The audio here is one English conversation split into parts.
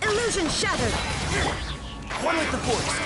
Illusion shattered! One with the force!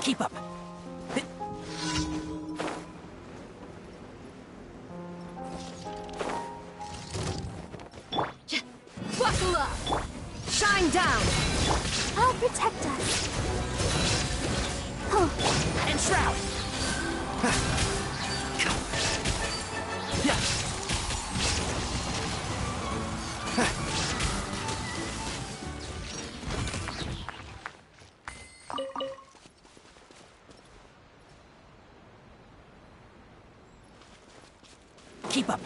Keep up. Buckle up! Shine down! I'll protect us. Oh. And shroud! Keep up.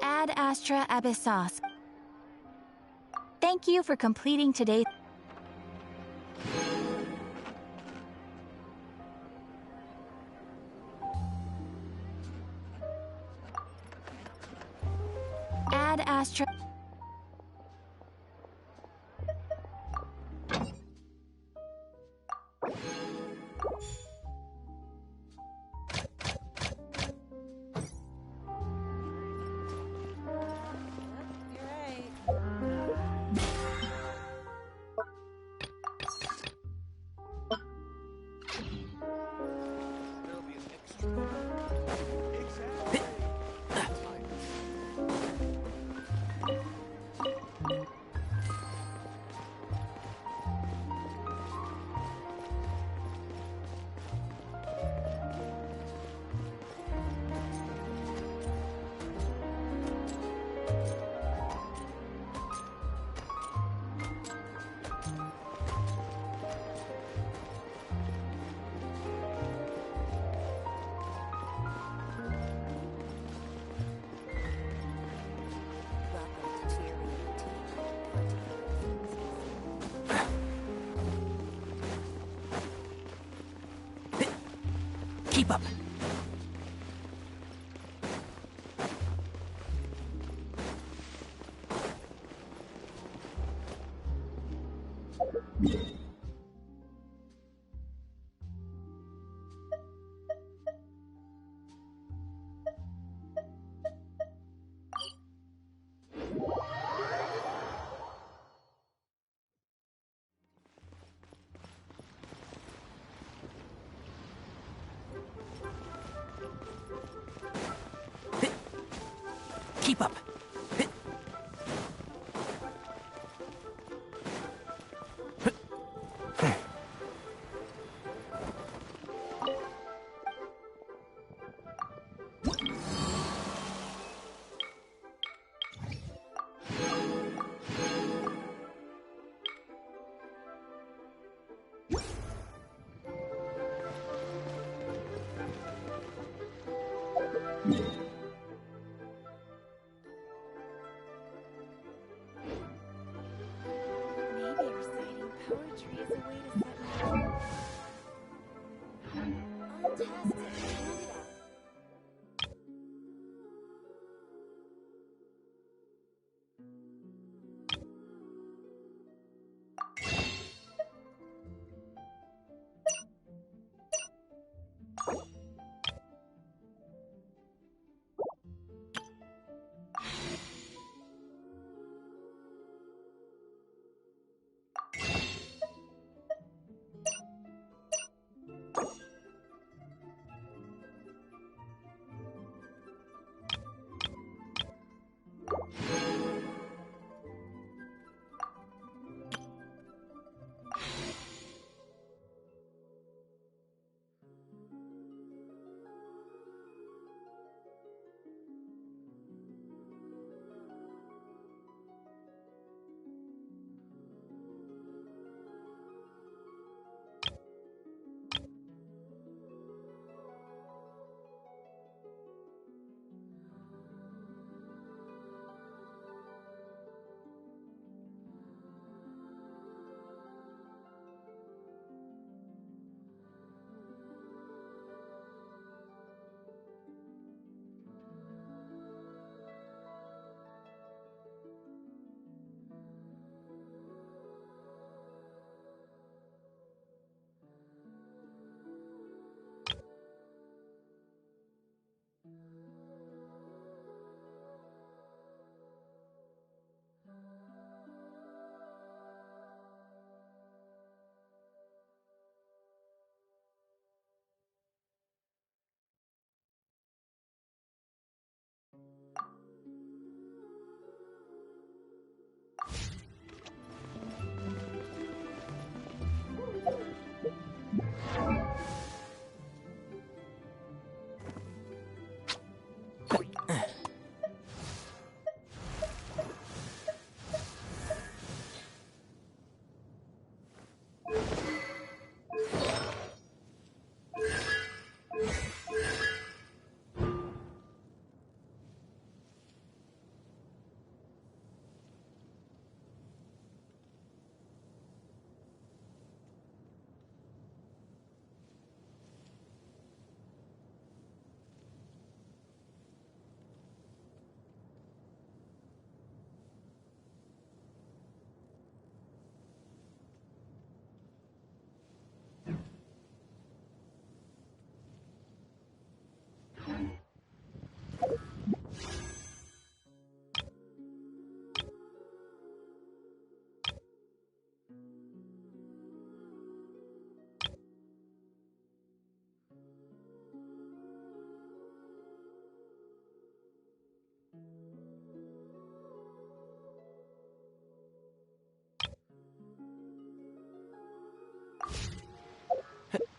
Ad Astra Abyssos. Thank you for completing today's... Ad Astra... Keep up. Keep up. Maybe reciting poetry is a way to set my mood. All tasks are handed out.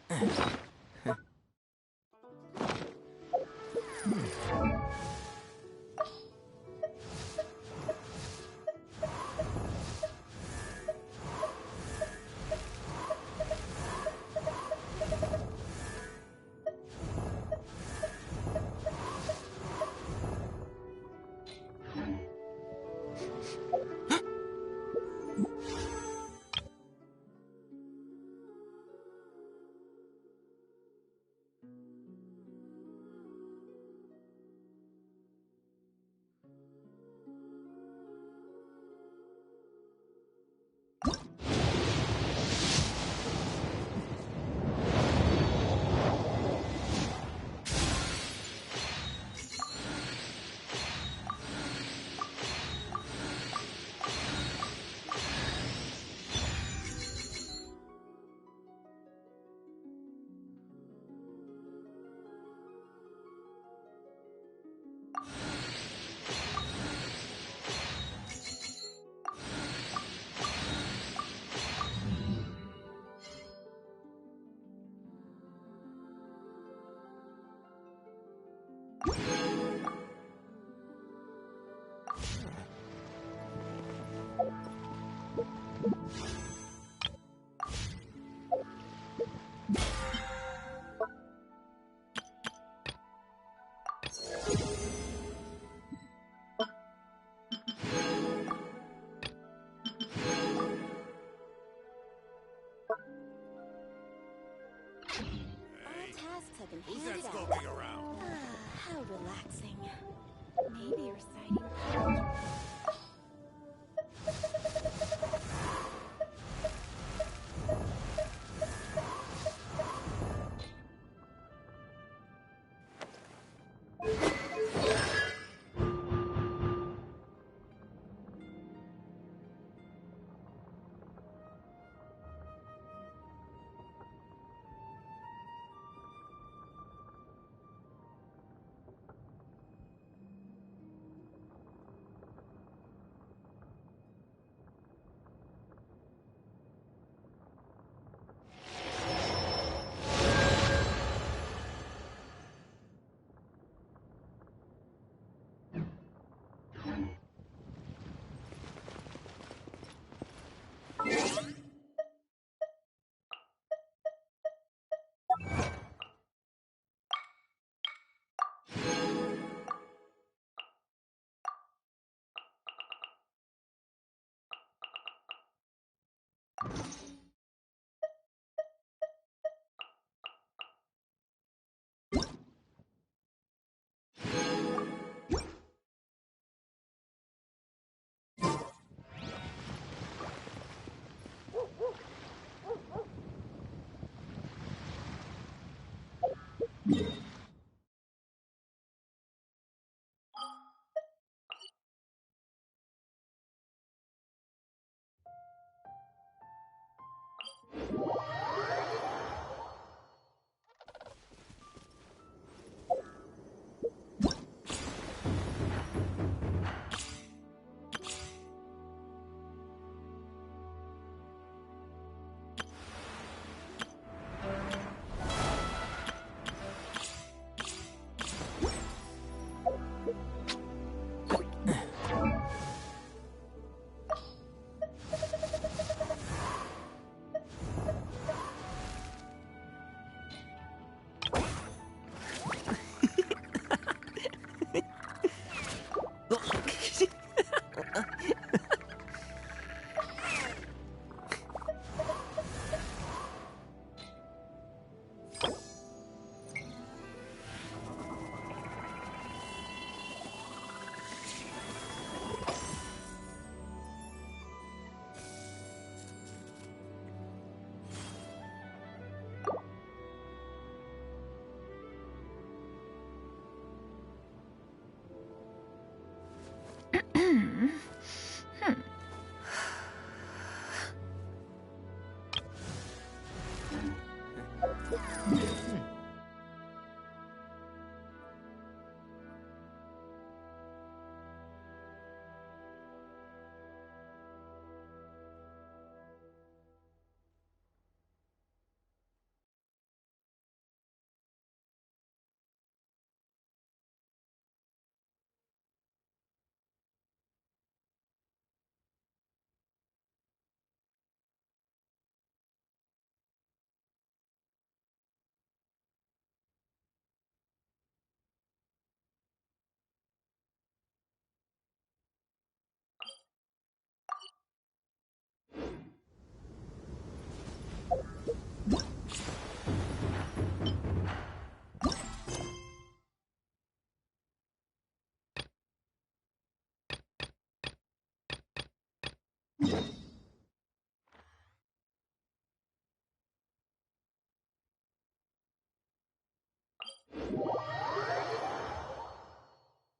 Tasks have been Who's that handed out. skulking around? How relaxing. Maybe reciting poetry.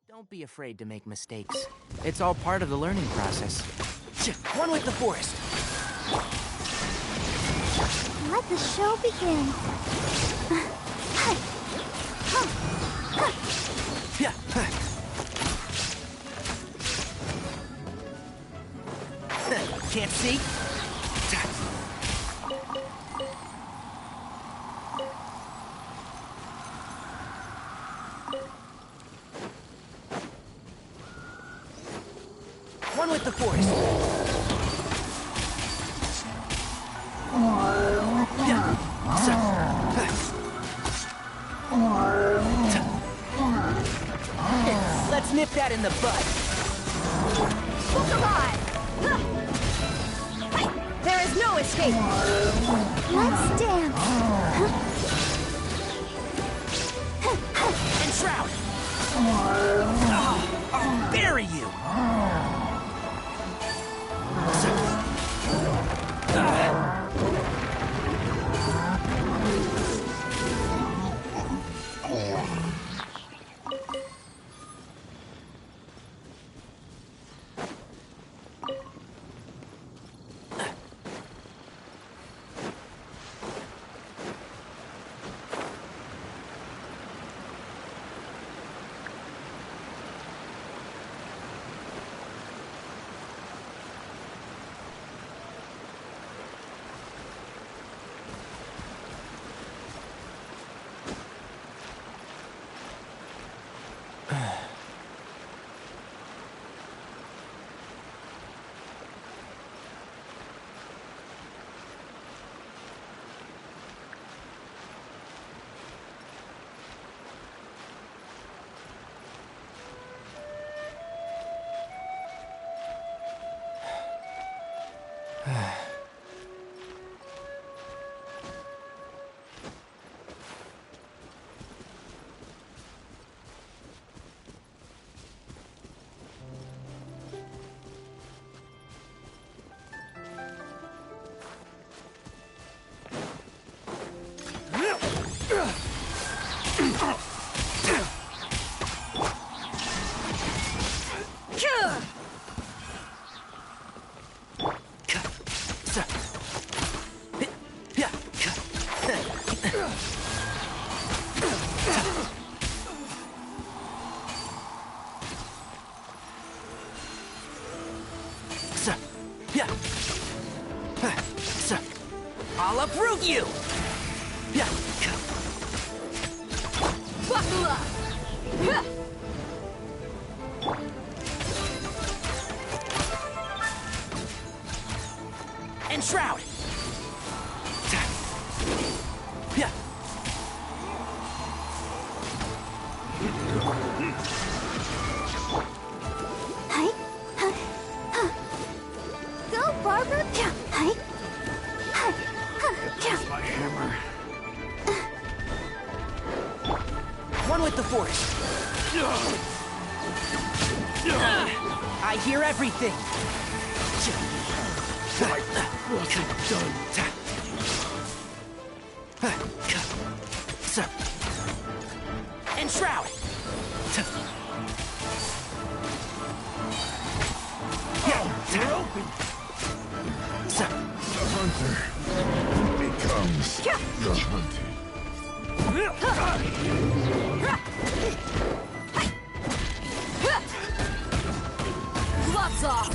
Don't be afraid to make mistakes. It's all part of the learning process. One with the forest. Let the show begin. Yeah. Can't see? One with the forest. Let's nip that in the bud. There is no escape. Let's dance. And shroud. I'll bury you. I'll uproot you! Buckle up! And shroud! Go, Barbara! My hammer. One with the force. I hear everything. What's done? And shroud. You're open. The hunter becomes the hunted. Gloves off!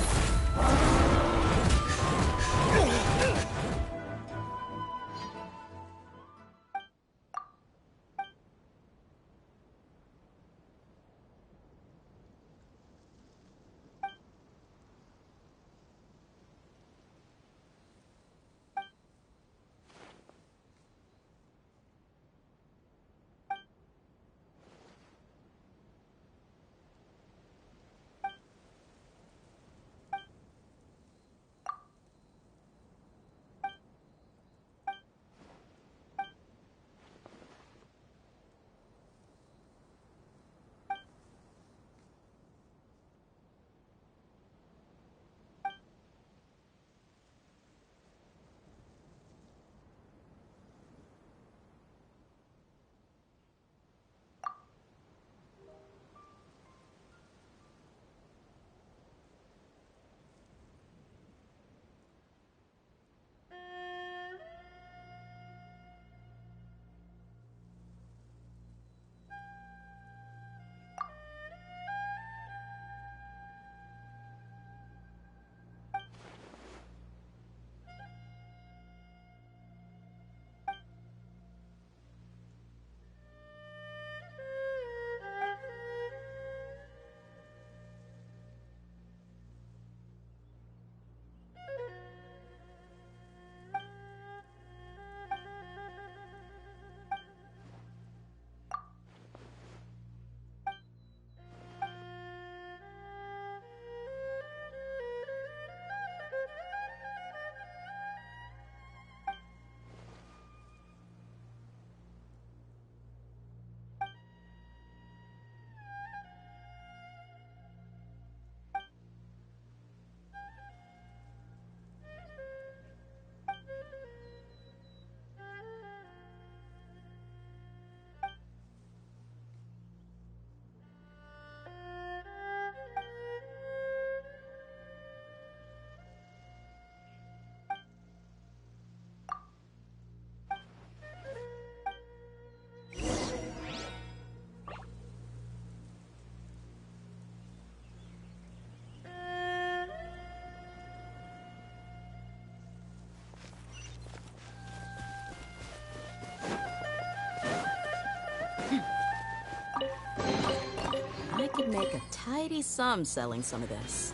could make a tidy sum selling some of this.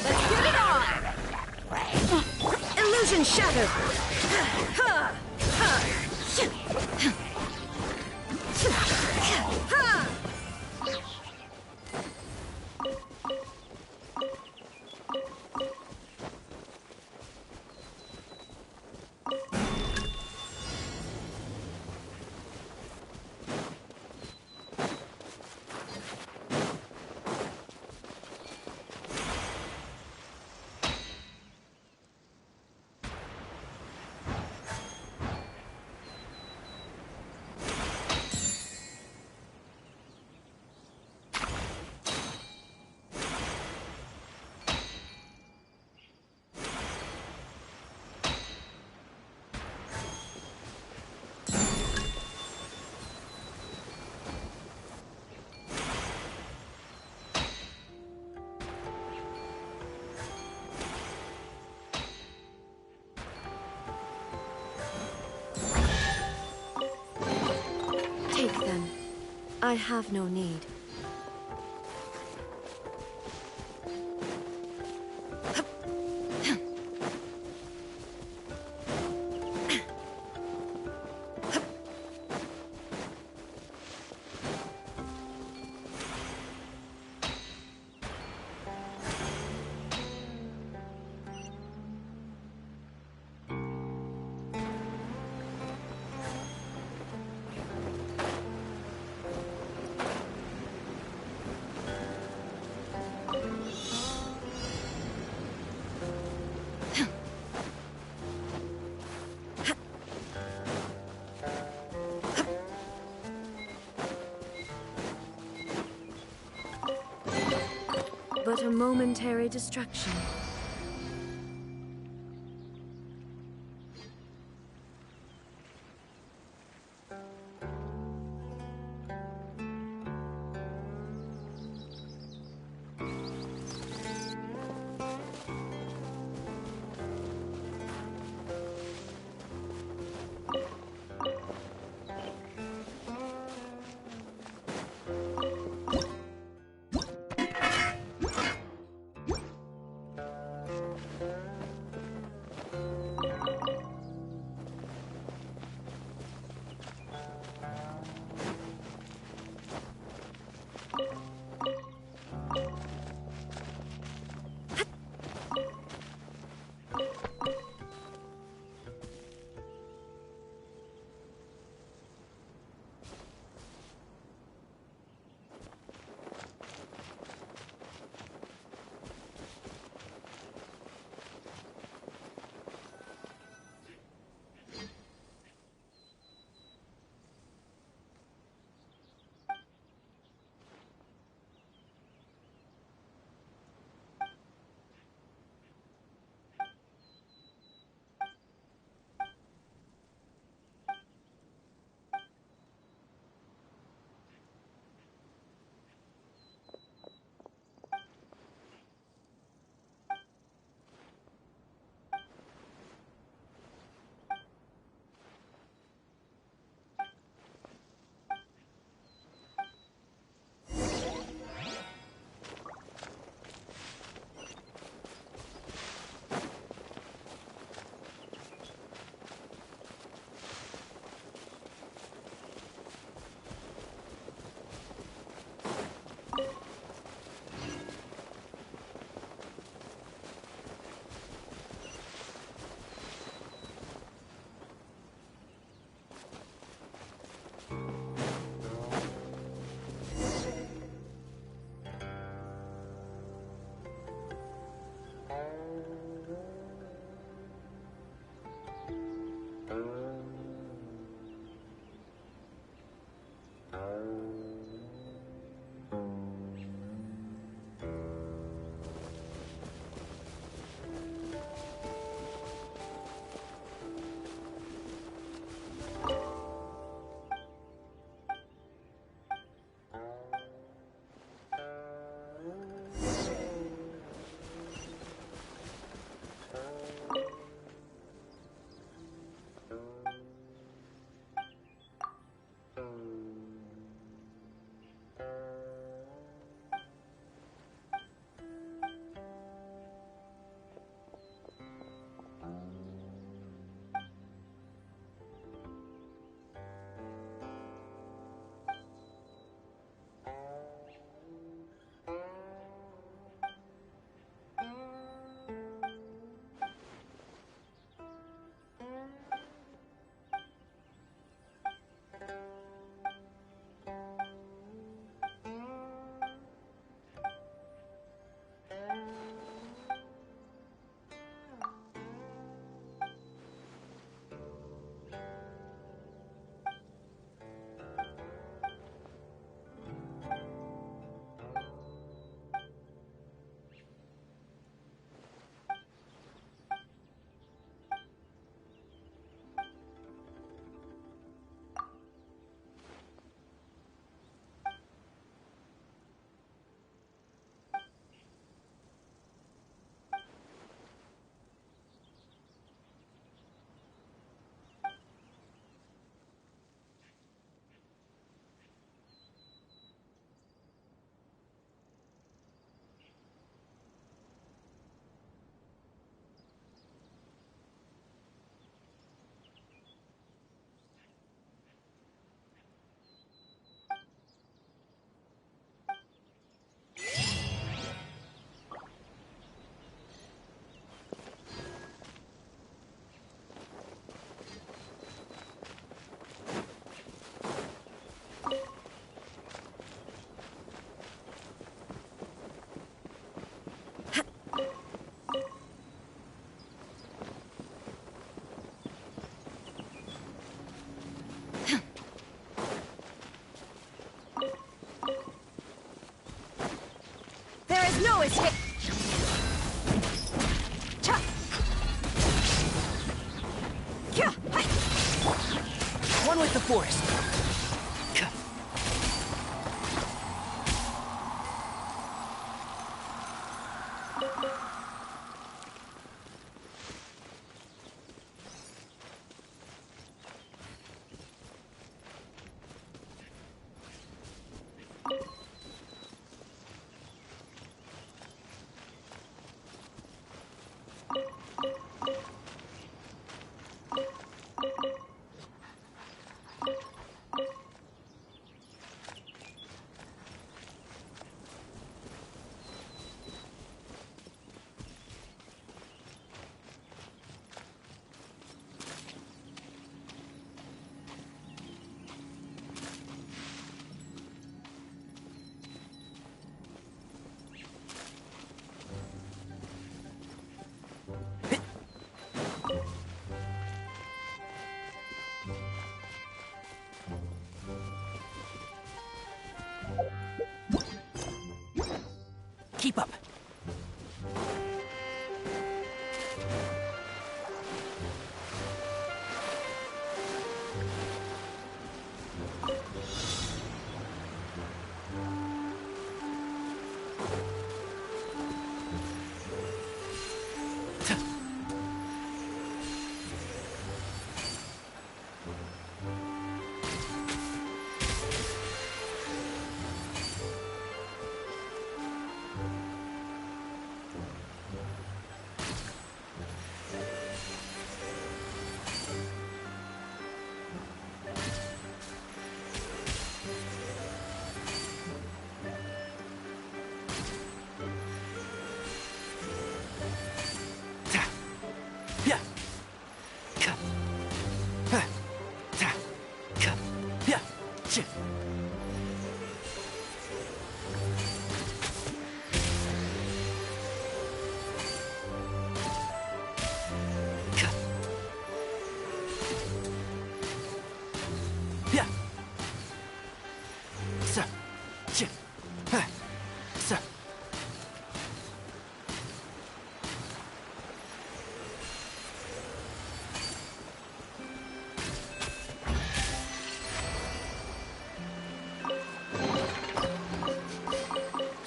Let's get it on! Illusion shattered! Take them. I have no need. But a momentary distraction. escape. Cha. Kya. Hi. One with the forest. Keep up.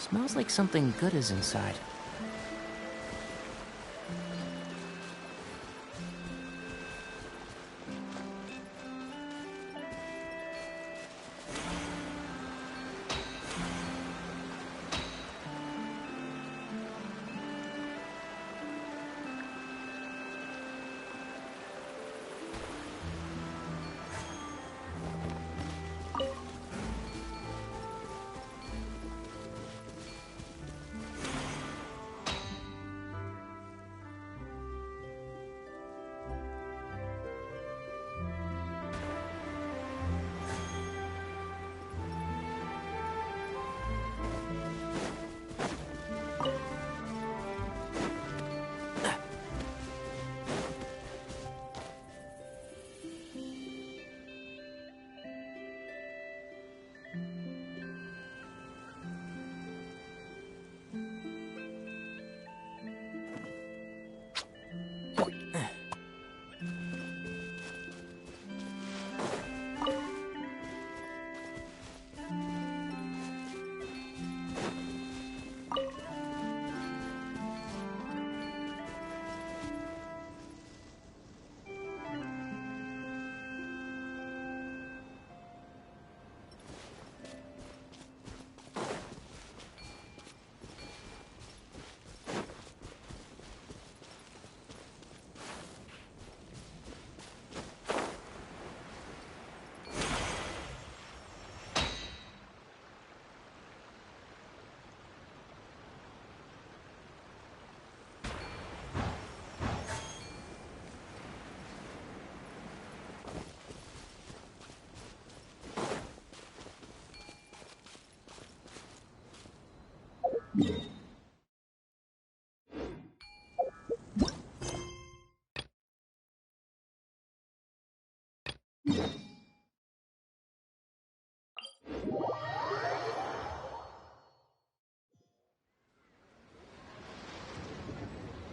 Smells like something good is inside.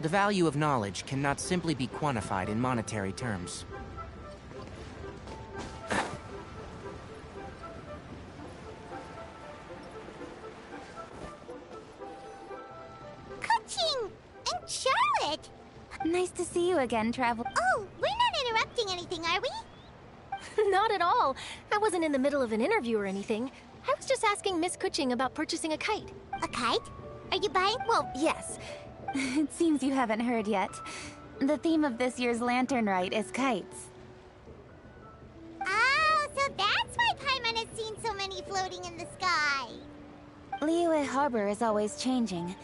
The value of knowledge cannot simply be quantified in monetary terms. Coaching! And Charlotte! Nice to see you again, Travel. Oh, we're not interrupting anything, are we? Not at all. I wasn't in the middle of an interview or anything. I was just asking Miss Kuching about purchasing a kite. A kite? Are you buying? Well, yes. It seems you haven't heard yet. The theme of this year's lantern rite is kites. Oh, so that's why Paimon has seen so many floating in the sky. Liyue Harbor is always changing,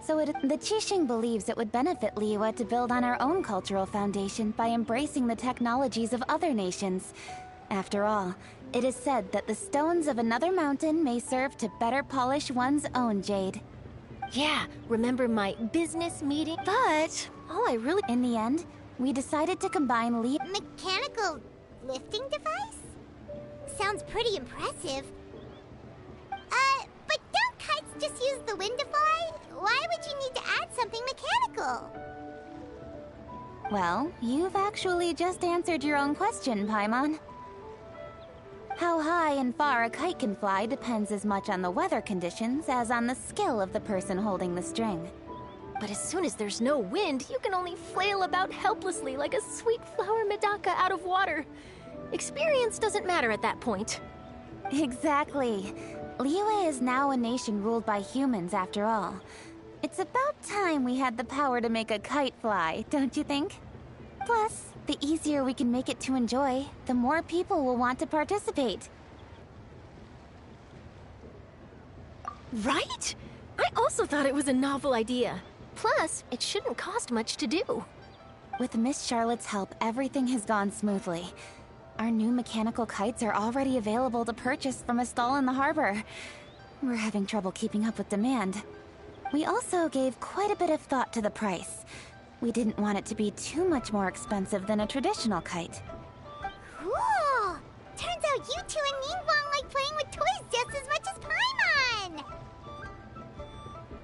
so the Qixing believes it would benefit Liyue to build on our own cultural foundation by embracing the technologies of other nations. After all, it is said that the stones of another mountain may serve to better polish one's own jade. Yeah, remember my business meeting? But all I really... In the end, we decided to combine Mechanical lifting device? Sounds pretty impressive. But don't kites just use the wind to fly? Why would you need to add something mechanical? Well, you've actually just answered your own question, Paimon. How high and far a kite can fly depends as much on the weather conditions as on the skill of the person holding the string. But as soon as there's no wind, you can only flail about helplessly like a sweet flower medaka out of water. Experience doesn't matter at that point. Exactly. Liyue is now a nation ruled by humans, after all. It's about time we had the power to make a kite fly, don't you think? Plus, the easier we can make it to enjoy, the more people will want to participate. Right? I also thought it was a novel idea. Plus, it shouldn't cost much to do. With Miss Charlotte's help, everything has gone smoothly. Our new mechanical kites are already available to purchase from a stall in the harbor. We're having trouble keeping up with demand. We also gave quite a bit of thought to the price. We didn't want it to be too much more expensive than a traditional kite. Cool! Turns out you two and Ningguang like playing with toys just as much as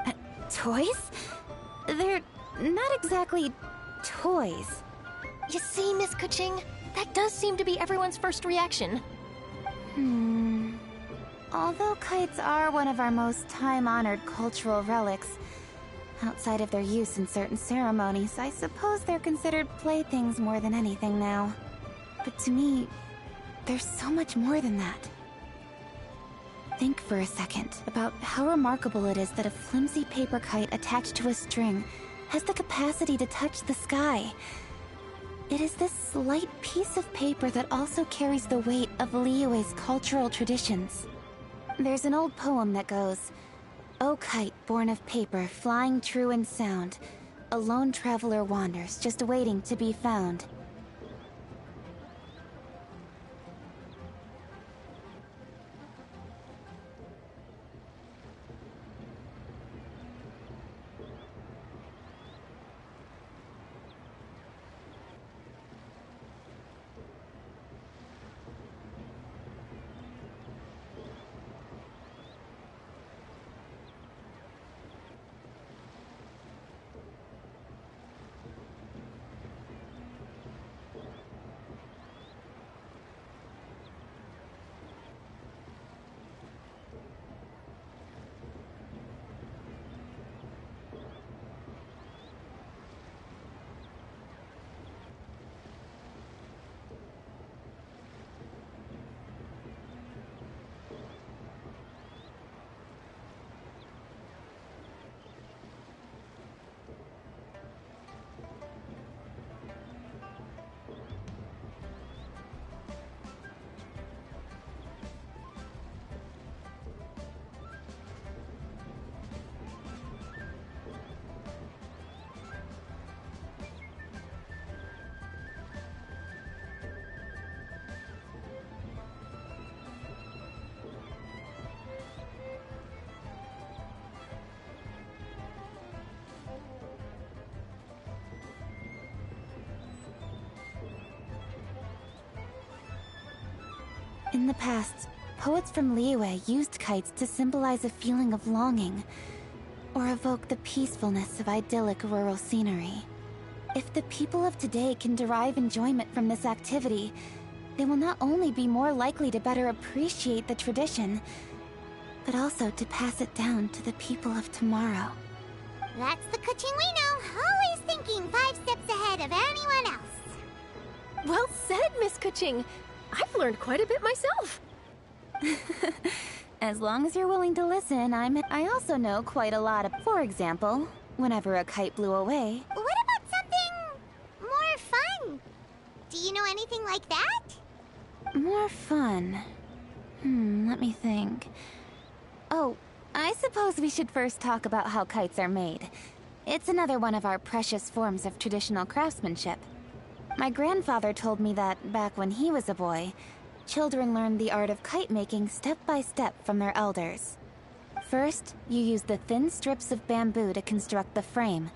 Paimon! Toys? They're not exactly toys. You see, Miss Kuching? That does seem to be everyone's first reaction. Although kites are one of our most time-honored cultural relics, outside of their use in certain ceremonies, I suppose they're considered playthings more than anything now. But to me, there's so much more than that. Think for a second about how remarkable it is that a flimsy paper kite attached to a string has the capacity to touch the sky. It is this light piece of paper that also carries the weight of Liyue's cultural traditions. There's an old poem that goes, "O kite born of paper, flying true and sound, a lone traveler wanders, just waiting to be found." In the past, poets from Liyue used kites to symbolize a feeling of longing. or evoke the peacefulness of idyllic rural scenery. If the people of today can derive enjoyment from this activity, they will not only be more likely to better appreciate the tradition, but also to pass it down to the people of tomorrow. That's the Kuching we know, always thinking 5 steps ahead of anyone else. Well said, Miss Kuching. I've learned quite a bit myself. As long as you're willing to listen, I also know quite a lot of... For example, whenever a kite blew away... What about something more fun? Do you know anything like that? More fun... let me think... Oh, I suppose we should first talk about how kites are made. It's another one of our precious forms of traditional craftsmanship. My grandfather told me that, back when he was a boy, children learned the art of kite making step by step from their elders. First, you use the thin strips of bamboo to construct the frame.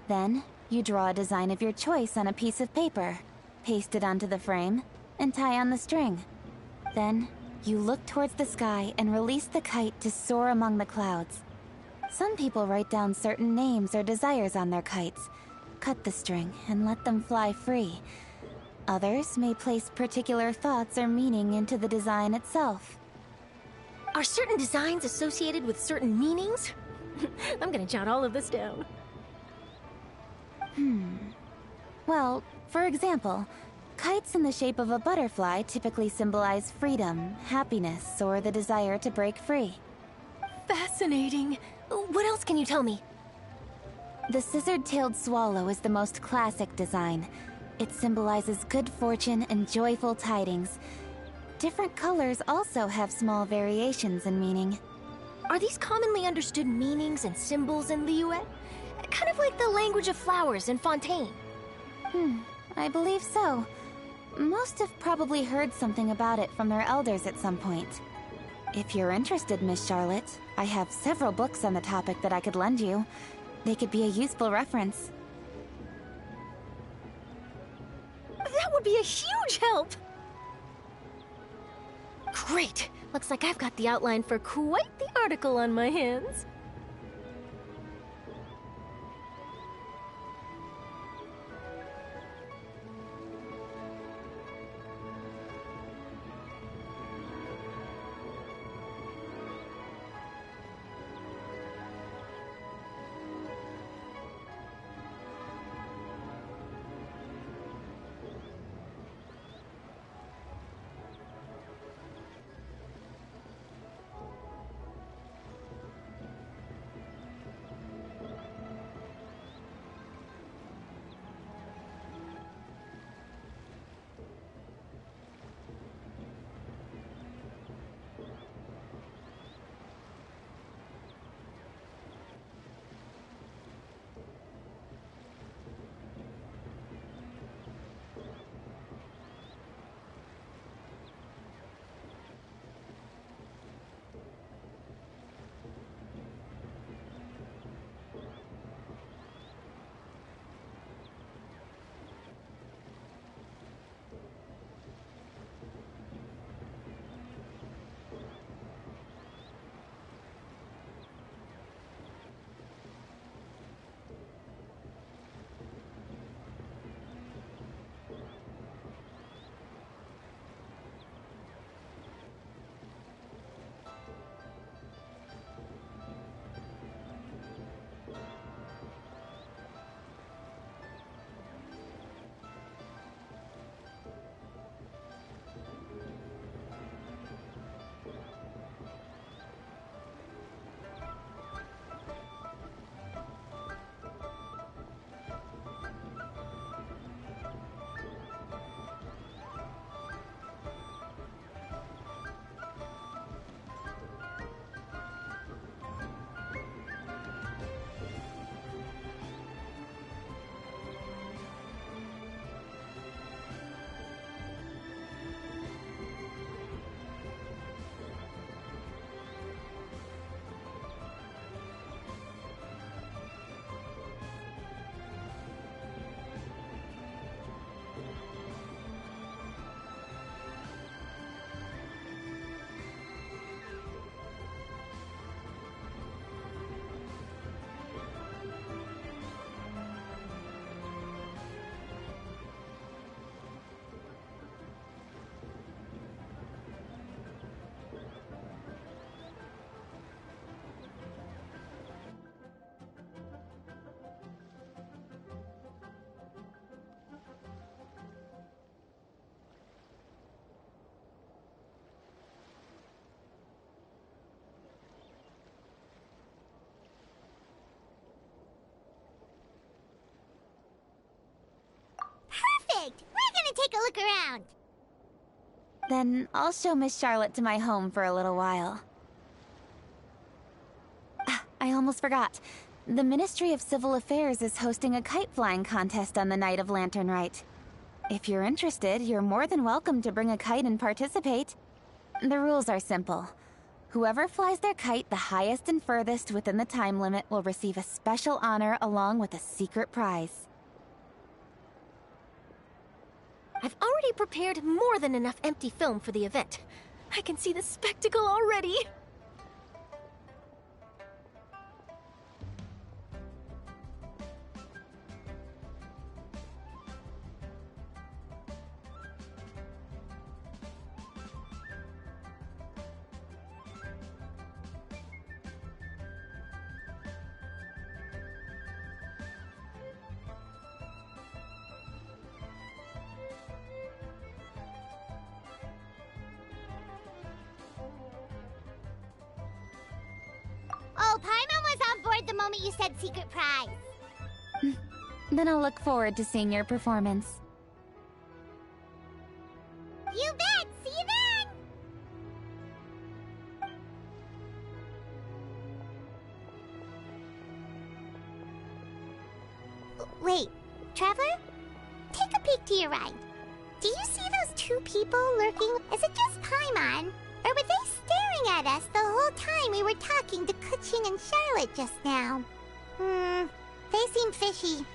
Then, you draw a design of your choice on a piece of paper, paste it onto the frame, and tie on the string. Then, you look towards the sky and release the kite to soar among the clouds. Some people write down certain names or desires on their kites, cut the string, and let them fly free. Others may place particular thoughts or meaning into the design itself. Are certain designs associated with certain meanings? I'm gonna jot all of this down. Well, for example, kites in the shape of a butterfly typically symbolize freedom, happiness, or the desire to break free. Fascinating. What else can you tell me? The scissored-tailed swallow is the most classic design. It symbolizes good fortune and joyful tidings. Different colors also have small variations in meaning. Are these commonly understood meanings and symbols in Liyue? Kind of like the language of flowers in Fontaine. I believe so. Most have probably heard something about it from their elders at some point. If you're interested, Miss Charlotte, I have several books on the topic that I could lend you. They could be a useful reference. That would be a huge help! Great! Looks like I've got the outline for quite the article on my hands. look around. Then I'll show Miss Charlotte to my home for a little while. Ah, I almost forgot. The Ministry of Civil Affairs is hosting a kite flying contest on the night of Lantern Rite. If you're interested, you're more than welcome to bring a kite and participate. The rules are simple. Whoever flies their kite the highest and furthest within the time limit will receive a special honor along with a secret prize. I've already prepared more than enough empty film for the event. I can see the spectacle already. Oh, Paimon was on board the moment you said secret prize. Then I'll look forward to seeing your performance. You bet! See you then! Wait, Traveler? Take a peek to your right. Do you see those two people lurking? Is it just Paimon? Or were they staring at us the whole time we were talking to Kuching and Charlotte just now? They seem fishy.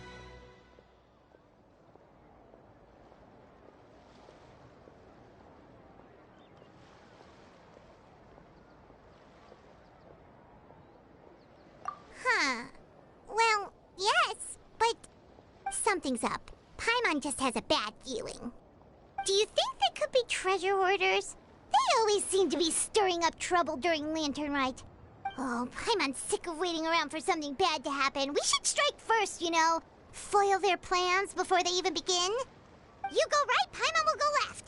Huh. Well, yes, but something's up. Paimon just has a bad feeling. Do you think they could be treasure hoarders? They always seem to be stirring up trouble during Lantern Rite. Oh, Paimon's sick of waiting around for something bad to happen. We should strike first, you know. Foil their plans before they even begin. You go right, Paimon will go left.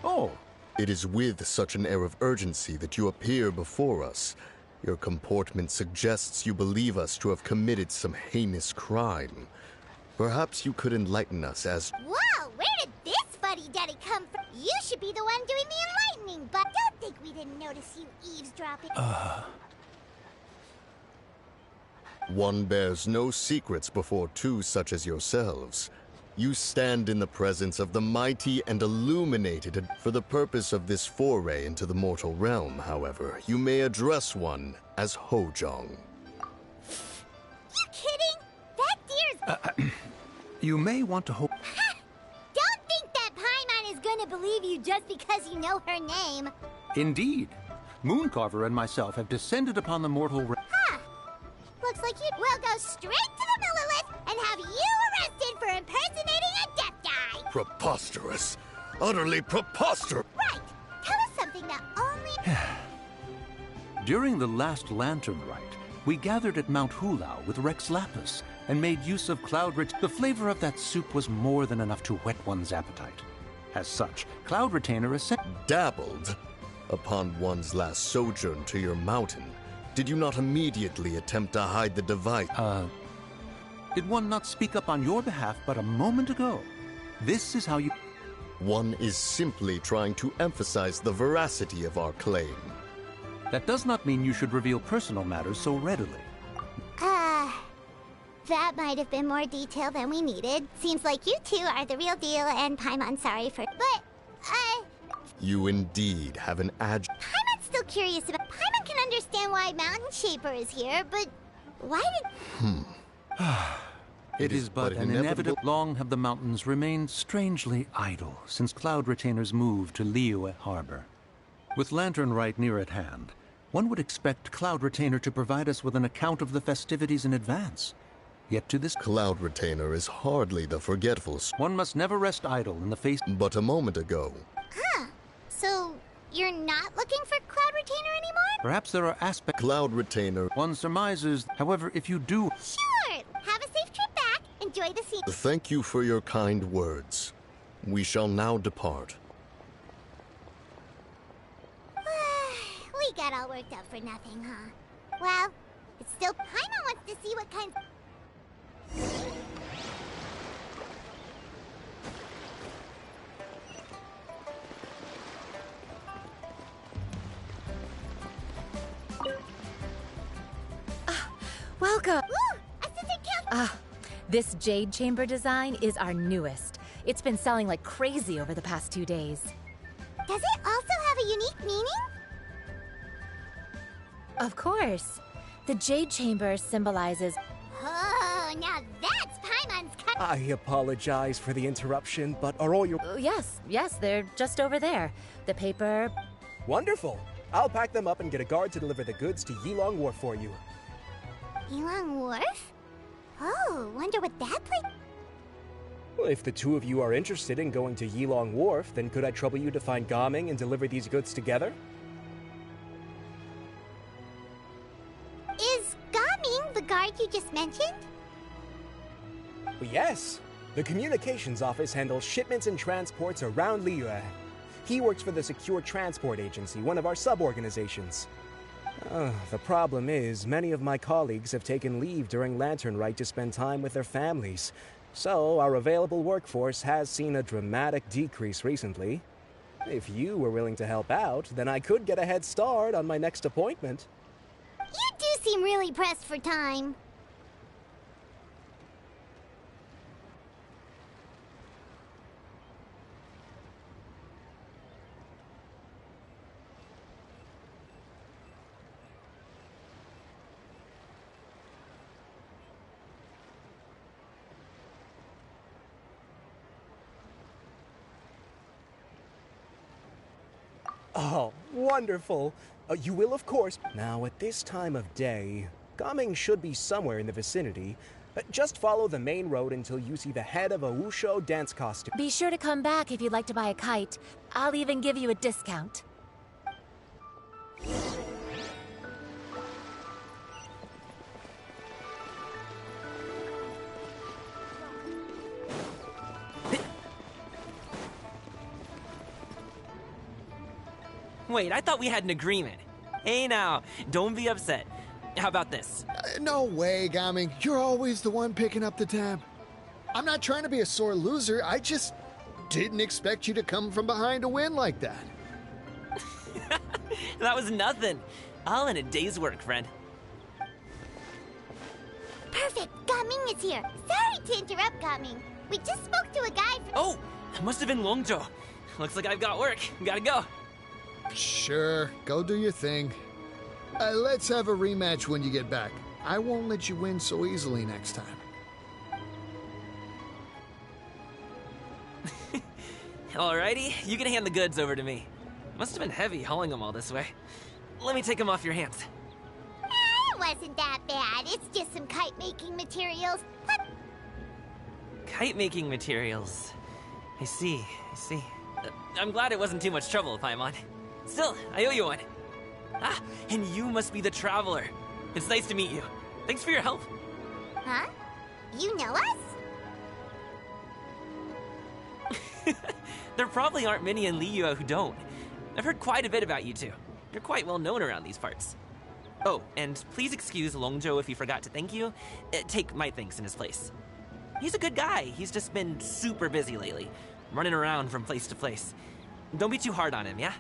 Oh, It is with such an air of urgency that you appear before us. Your comportment suggests you believe us to have committed some heinous crime. Perhaps you could enlighten us as... Whoa, where did this fuddy-duddy come from? You should be the one doing the enlightening, but don't think we didn't notice you eavesdropping. One bears no secrets before two such as yourselves. You stand in the presence of the mighty and illuminated. For the purpose of this foray into the mortal realm, however, you may address one as Hojong. You kidding? That deer's... You may want to hope. Don't think that Paimon is gonna believe you just because you know her name. Indeed. Mooncarver and myself have descended upon the mortal realm. Looks like you'd well go straight to the Millilith and have you arrested for impersonating a death guy. Preposterous. Utterly preposterous. Right. Tell us something that only... During the last Lantern Rite, we gathered at Mount Hulao with Rex Lapis and made use of Cloud The flavor of that soup was more than enough to whet one's appetite. As such, Cloud Retainer is Dabbled. Upon one's last sojourn to your mountain, did you not immediately attempt to hide the device? Did one not speak up on your behalf but a moment ago? This is how you... One is simply trying to emphasize the veracity of our claim. That does not mean you should reveal personal matters so readily. That might have been more detail than we needed. Seems like you two are the real deal, and Paimon's sorry for... But, You indeed have an Paimon's still curious about... Paimon can understand why Mountain Shaper is here, but why did... It is but an inevitable... Long have the mountains remained strangely idle since Cloud Retainers moved to Liyue Harbor. With Lantern Rite near at hand, One would expect Cloud Retainer to provide us with an account of the festivities in advance. Yet to this Cloud Retainer is hardly the forgetful. One must never rest idle in the face. But a moment ago, Huh. So, you're not looking for Cloud Retainer anymore? Perhaps there are aspects. Cloud Retainer. One surmises. However, if you do. Sure! Have a safe trip back. Enjoy the scene. Thank you for your kind words. We shall now depart. We got all worked up for nothing, huh? Well, it's still Paimon wants to see what kind. Welcome! Ooh! Assistant Count! This Jade Chamber design is our newest. It's been selling like crazy over the past 2 days. Does it also have a unique meaning? Of course. The Jade Chamber symbolizes... Oh, now that's Paimon's cut. I apologize for the interruption, but are all your... Yes, they're just over there. The paper... Wonderful! I'll pack them up and get a guard to deliver the goods to Yilong Wharf for you. Yilong Wharf? Oh, wonder what that place... Well, if the two of you are interested in going to Yilong Wharf, then could I trouble you to find Gaming and deliver these goods together? Is Gaming the guard you just mentioned? Well, yes. The communications office handles shipments and transports around Liyue. He works for the Secure Transport Agency, one of our sub-organizations. The problem is, many of my colleagues have taken leave during Lantern Rite to spend time with their families. So, our available workforce has seen a dramatic decrease recently. If you were willing to help out, then I could get a head start on my next appointment. You do seem really pressed for time. Oh, wonderful! You will, of course. Now, at this time of day, Gaming should be somewhere in the vicinity. Just follow the main road until you see the head of a Wushu dance costume. Be sure to come back if you'd like to buy a kite. I'll even give you a discount. Wait, I thought we had an agreement. Hey now, don't be upset. How about this? No way, Gaming. You're always the one picking up the tab. I'm not trying to be a sore loser. I just didn't expect you to come from behind to win like that. That was nothing. All in a day's work, friend. Perfect! Gaming is here. Sorry to interrupt, Gaming. We just spoke to a guy from... Oh, it must have been Longzhou. Looks like I've got work. Gotta go. Sure, go do your thing. Let's have a rematch when you get back. I won't let you win so easily next time. Alrighty, you can hand the goods over to me. Must have been heavy hauling them all this way. Let me take them off your hands. It wasn't that bad. It's just some kite-making materials. Kite-making materials. I see. I'm glad it wasn't too much trouble, Paimon. Still, I owe you one. Ah, and you must be the Traveler. It's nice to meet you. Thanks for your help. Huh? You know us? There probably aren't many in Liyue who don't. I've heard quite a bit about you two. You're quite well known around these parts. Oh, and please excuse Longzhou if he forgot to thank you. Take my thanks in his place. He's a good guy. He's just been super busy lately, running around from place to place. Don't be too hard on him, yeah?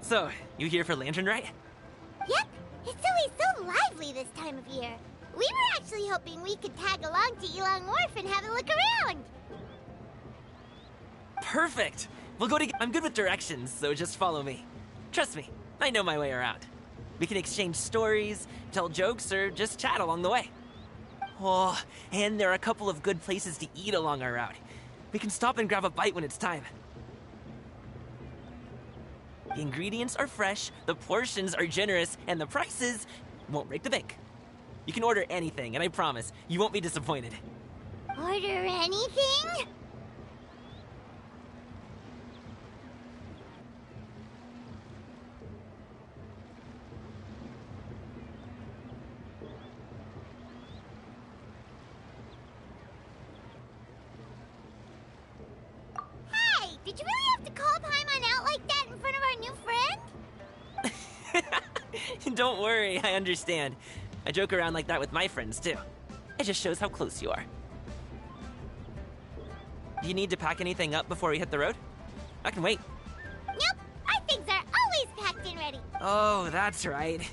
So, you here for Lantern Rite? Yep, it's always so lively this time of year. We were actually hoping we could tag along to Elong Wharf and have a look around. Perfect! We'll go to. I'm good with directions, so just follow me. Trust me, I know my way around. We can exchange stories, tell jokes, or just chat along the way. Oh, and there are a couple of good places to eat along our route. We can stop and grab a bite when it's time. The ingredients are fresh, the portions are generous, and the prices won't break the bank. You can order anything, and I promise, you won't be disappointed. Order anything? Hey, did you really have to call Paimon out like that in front of our new friend? Don't worry, I understand. I joke around like that with my friends, too. It just shows how close you are. Do you need to pack anything up before we hit the road? I can wait. Nope, our things are always packed and ready. Oh, that's right.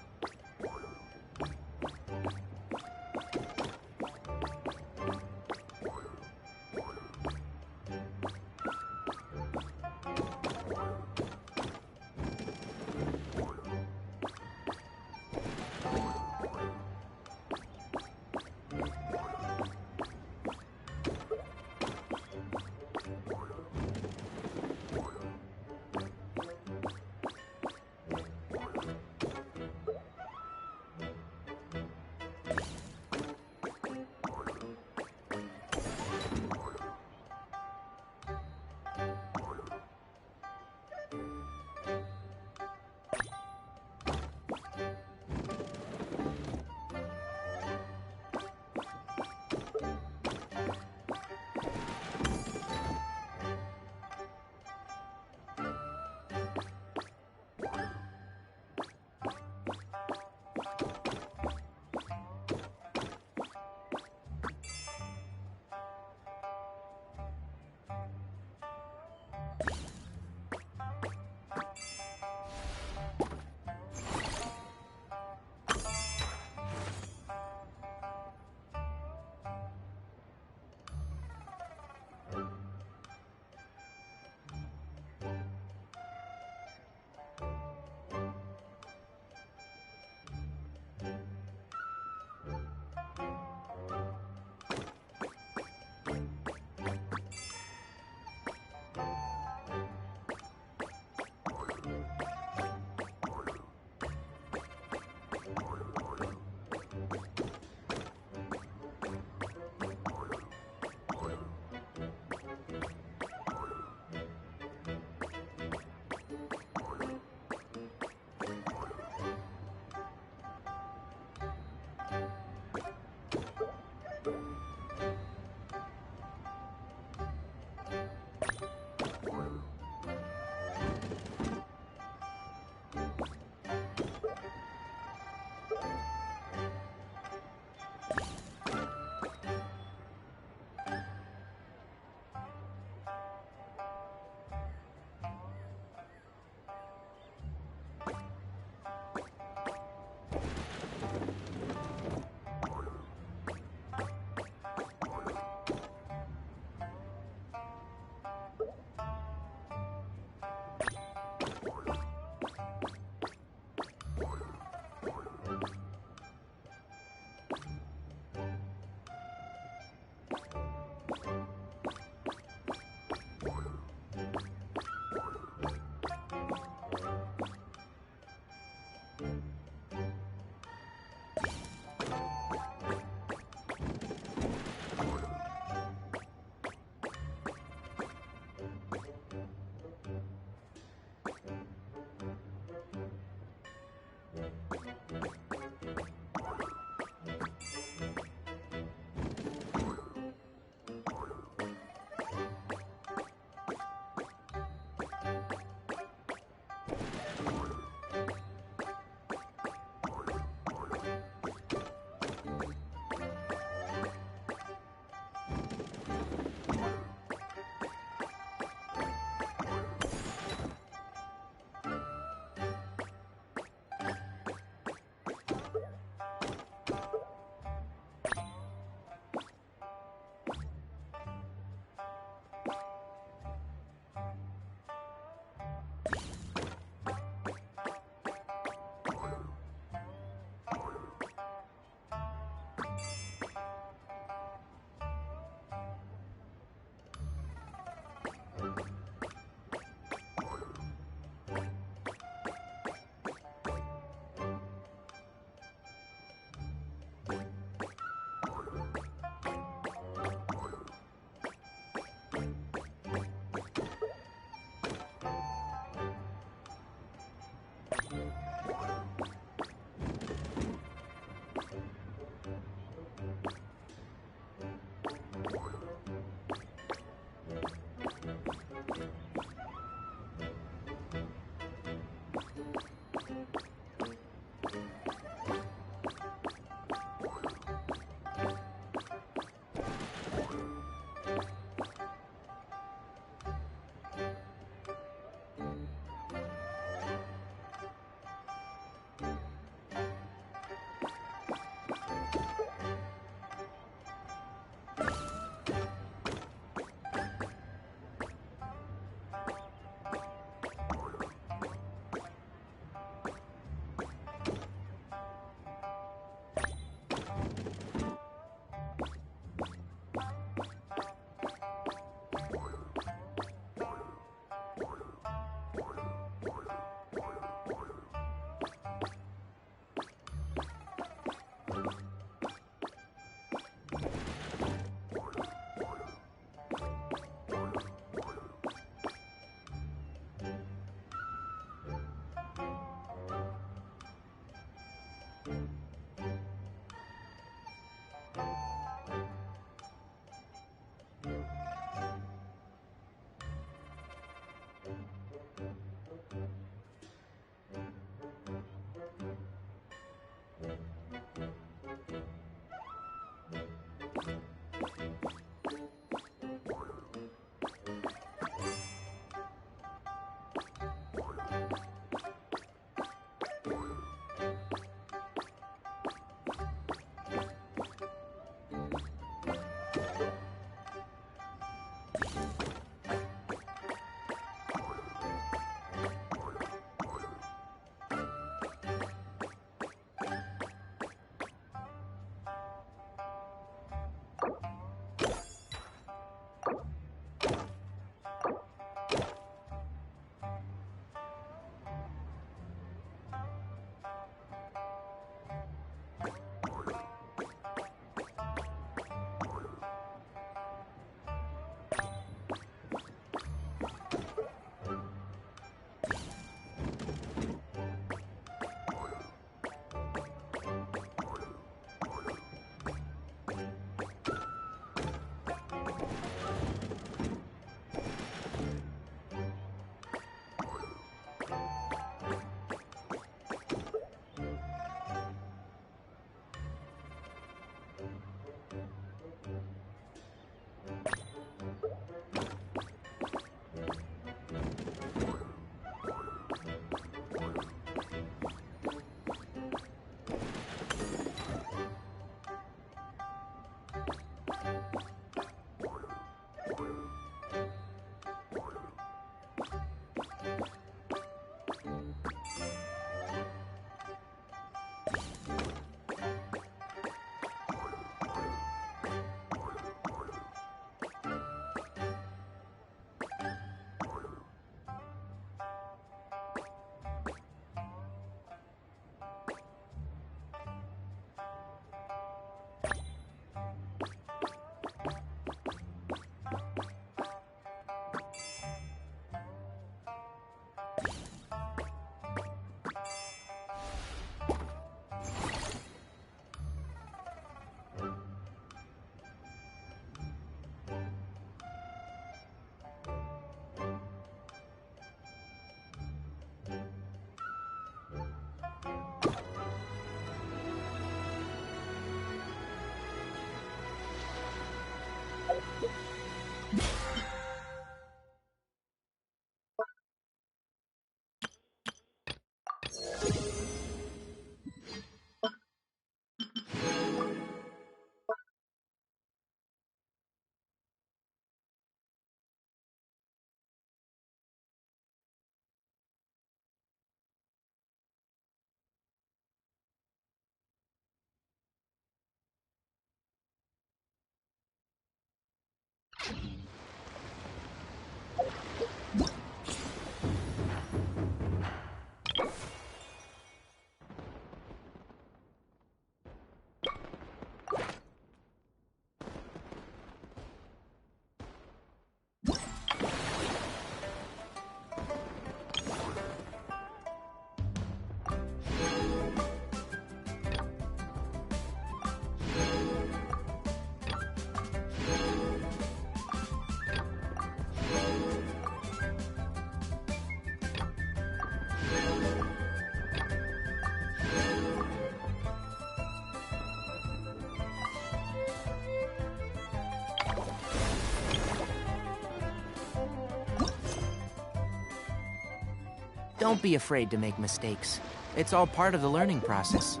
Don't be afraid to make mistakes. It's all part of the learning process.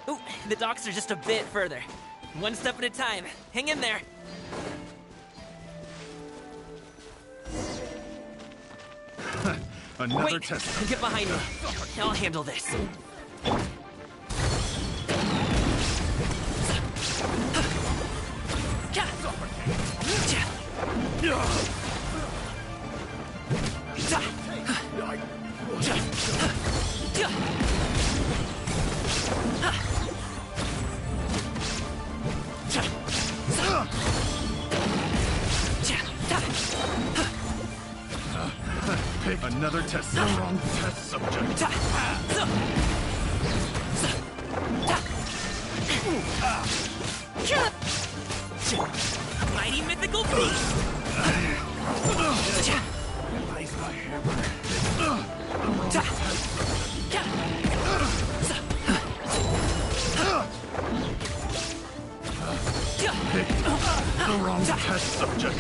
Ooh, the docks are just a bit further. One step at a time. Hang in there. Another Wait, test. get behind me. I'll handle this. Pick another test. The wrong test subject. Mighty mythical beast! The wrong test subject.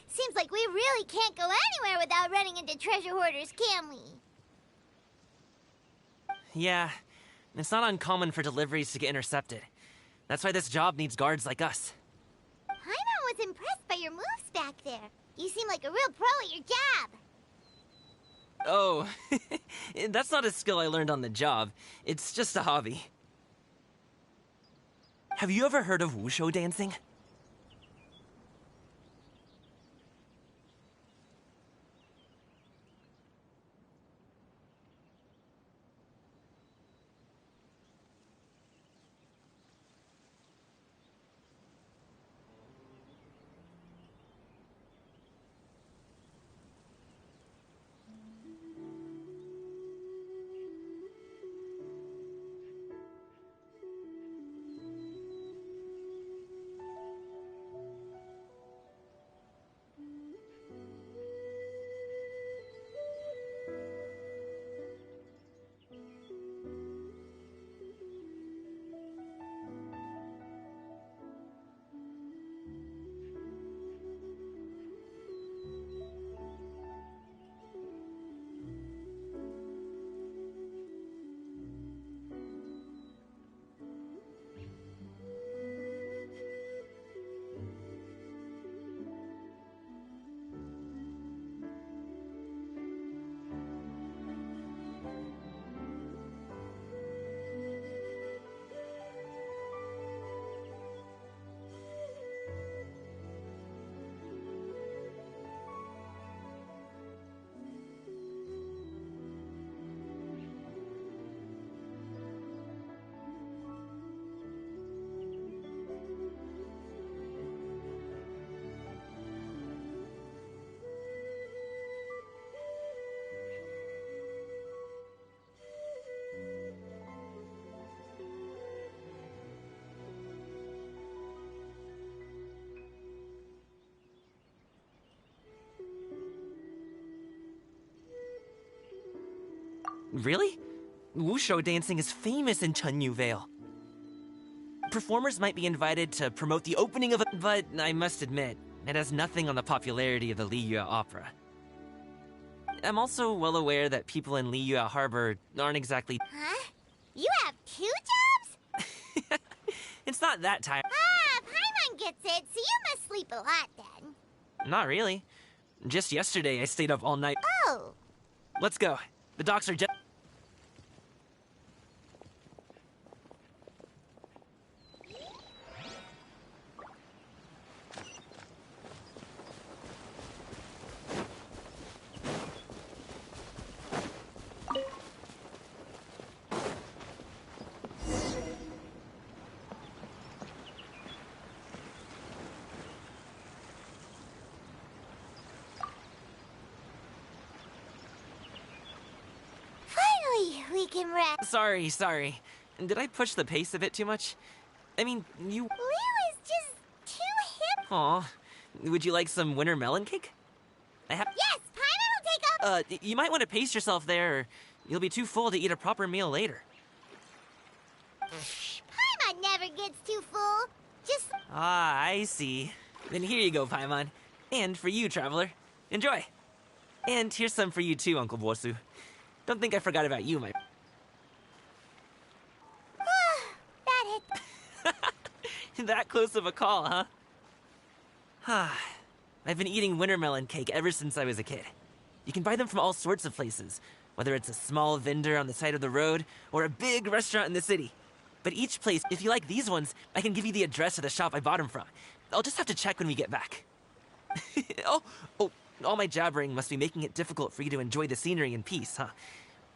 Seems like we really can't go anywhere without running into treasure hoarders, can we? Yeah, it's not uncommon for deliveries to get intercepted. That's why this job needs guards like us. Paimon was impressed by your moves back there. You seem like a real pro at your job. Oh, that's not a skill I learned on the job. It's just a hobby. Have you ever heard of wushu dancing? Really? Wushu dancing is famous in Chunyu Vale. Performers might be invited to promote the opening of a... But I must admit, it has nothing on the popularity of the Liyue Opera. I'm also well aware that people in Liyue Harbor aren't exactly... Huh? You have 2 jobs? It's not that tired. Ah, Paimon gets it, so you must sleep a lot then. Not really. Just yesterday, I stayed up all night. Oh. Let's go. The docks are just... We can rest. Sorry. Did I push the pace a bit too much? I mean, you... Lou is just too hip. Aw. Would you like some winter melon cake? I have... Yes, Paimon will take a... You might want to pace yourself there, or you'll be too full to eat a proper meal later. Paimon never gets too full. Just... Ah, I see. Then here you go, Paimon. And for you, Traveler. Enjoy. And here's some for you too, Uncle Bosu. Don't think I forgot about you, my... that hit... That close of a call, huh? I've been eating winter melon cake ever since I was a kid. You can buy them from all sorts of places, whether it's a small vendor on the side of the road or a big restaurant in the city. But each place, if you like these ones, I can give you the address of the shop I bought them from. I'll just have to check when we get back. Oh, all my jabbering must be making it difficult for you to enjoy the scenery in peace, huh?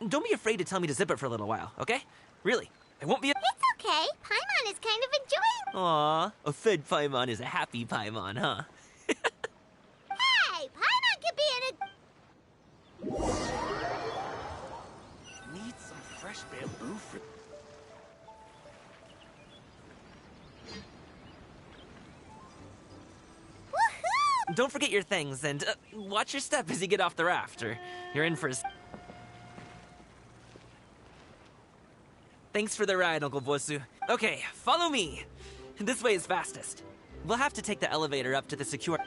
Don't be afraid to tell me to zip it for a little while, okay? Really, I won't be a- It's okay. Paimon is kind of enjoying... Aw, a fed Paimon is a happy Paimon, huh? Hey, Paimon can be in a... Need some fresh bamboo for... Woohoo! Don't forget your things, and watch your step as you get off the raft, or you're in for a... Thanks for the ride, Uncle Bosu. Okay, follow me. This way is fastest. We'll have to take the elevator up to the secure...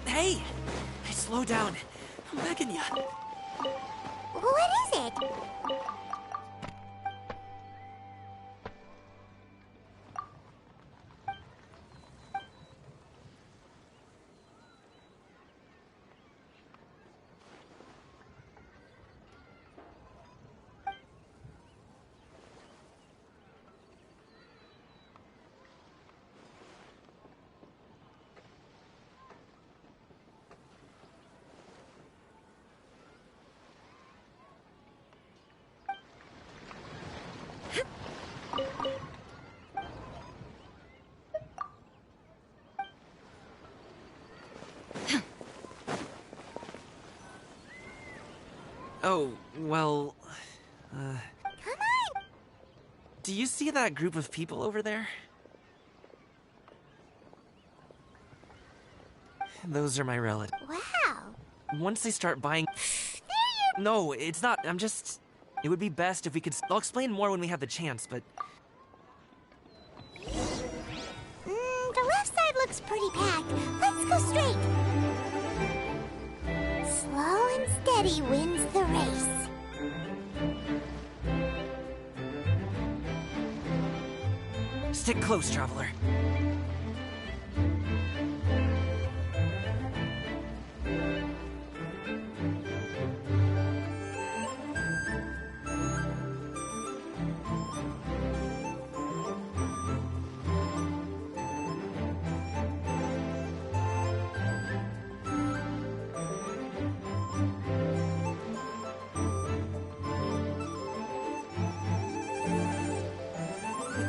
Hey! Slow down. I'm begging ya. What is it? Oh, well... Come on! Do you see that group of people over there? Those are my relatives. Wow! Once they start buying... No, it's not. I'm just... It would be best if we could... I'll explain more when we have the chance, but... The left side looks pretty packed. Let's go straight. Slow and steady wins the race. Stick close, traveler.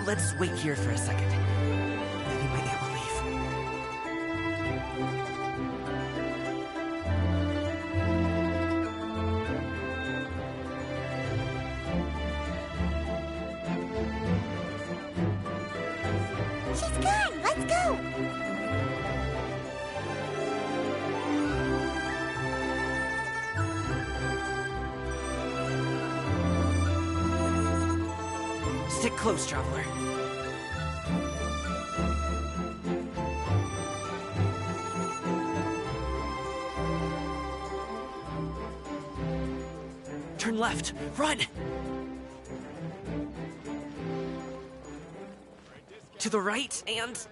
Let's wait here for a second. Maybe my aunt will leave. She's gone! Let's go! Stick close, traveler. Turn left. Run! To the right, and...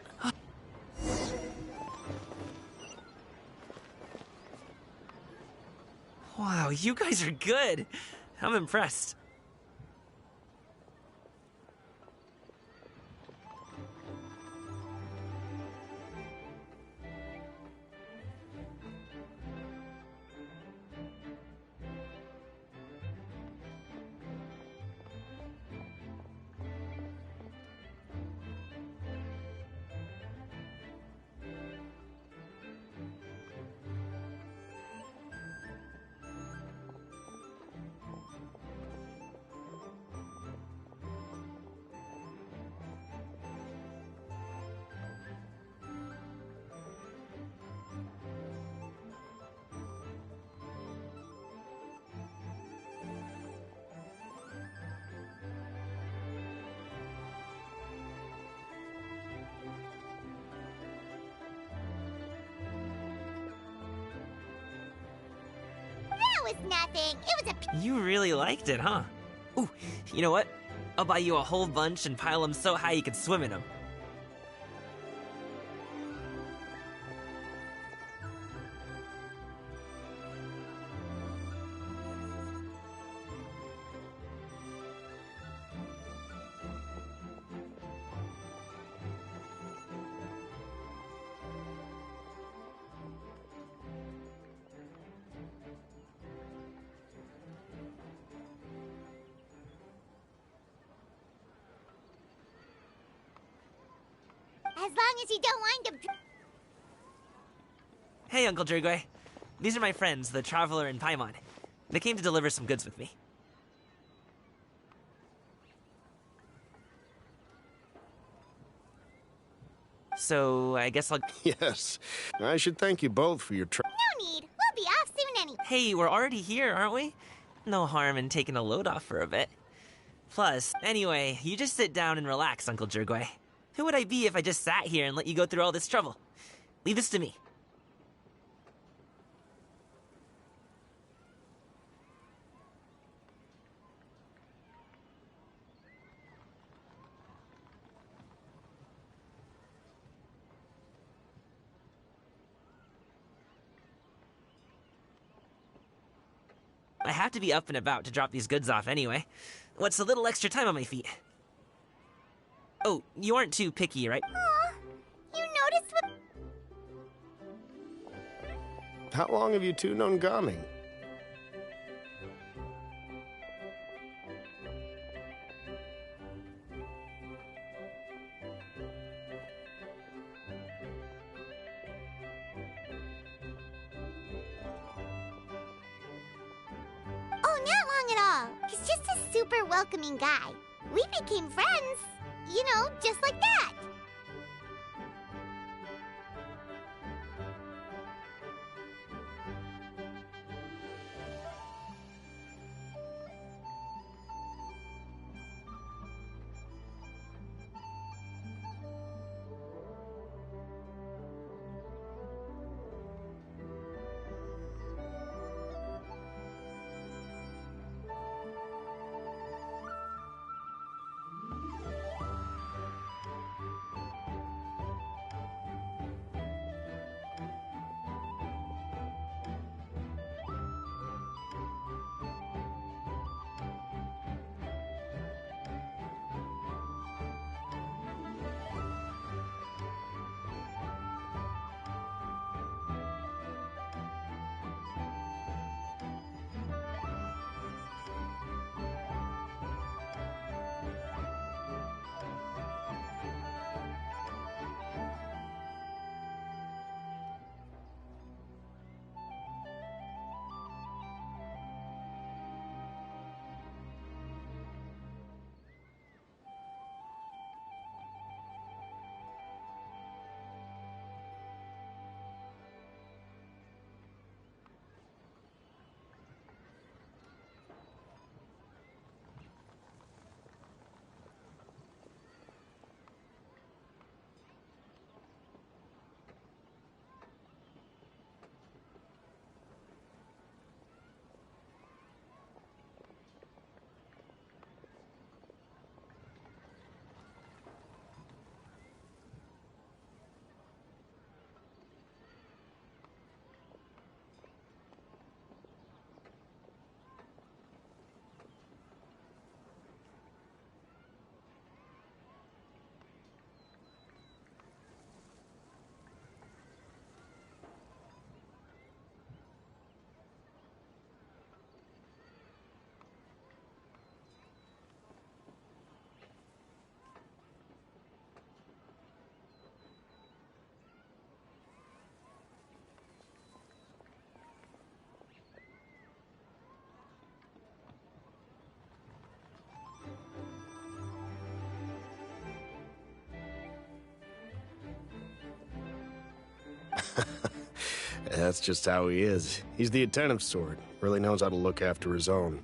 Wow, you guys are good. I'm impressed. That was nothing. It was a... You really liked it, huh? Ooh, you know what? I'll buy you a whole bunch and pile them so high you could swim in them. As long as you don't wind up... Hey, Uncle Drugway. These are my friends, the Traveler and Paimon. They came to deliver some goods with me. So, I guess I'll... Yes, I should thank you both for your No need. We'll be off soon anyway. Hey, we're already here, aren't we? No harm in taking a load off for a bit. Plus, anyway, you just sit down and relax, Uncle Drugway. Who would I be if I just sat here and let you go through all this trouble? Leave this to me. I have to be up and about to drop these goods off anyway. What's a little extra time on my feet? Oh, you aren't too picky, right? Aw, you noticed what... How long have you two known Gaming? Oh, not long at all. He's just a super welcoming guy. We became friends. You know, just like that. That's just how he is. He's the attentive sort. Really knows how to look after his own.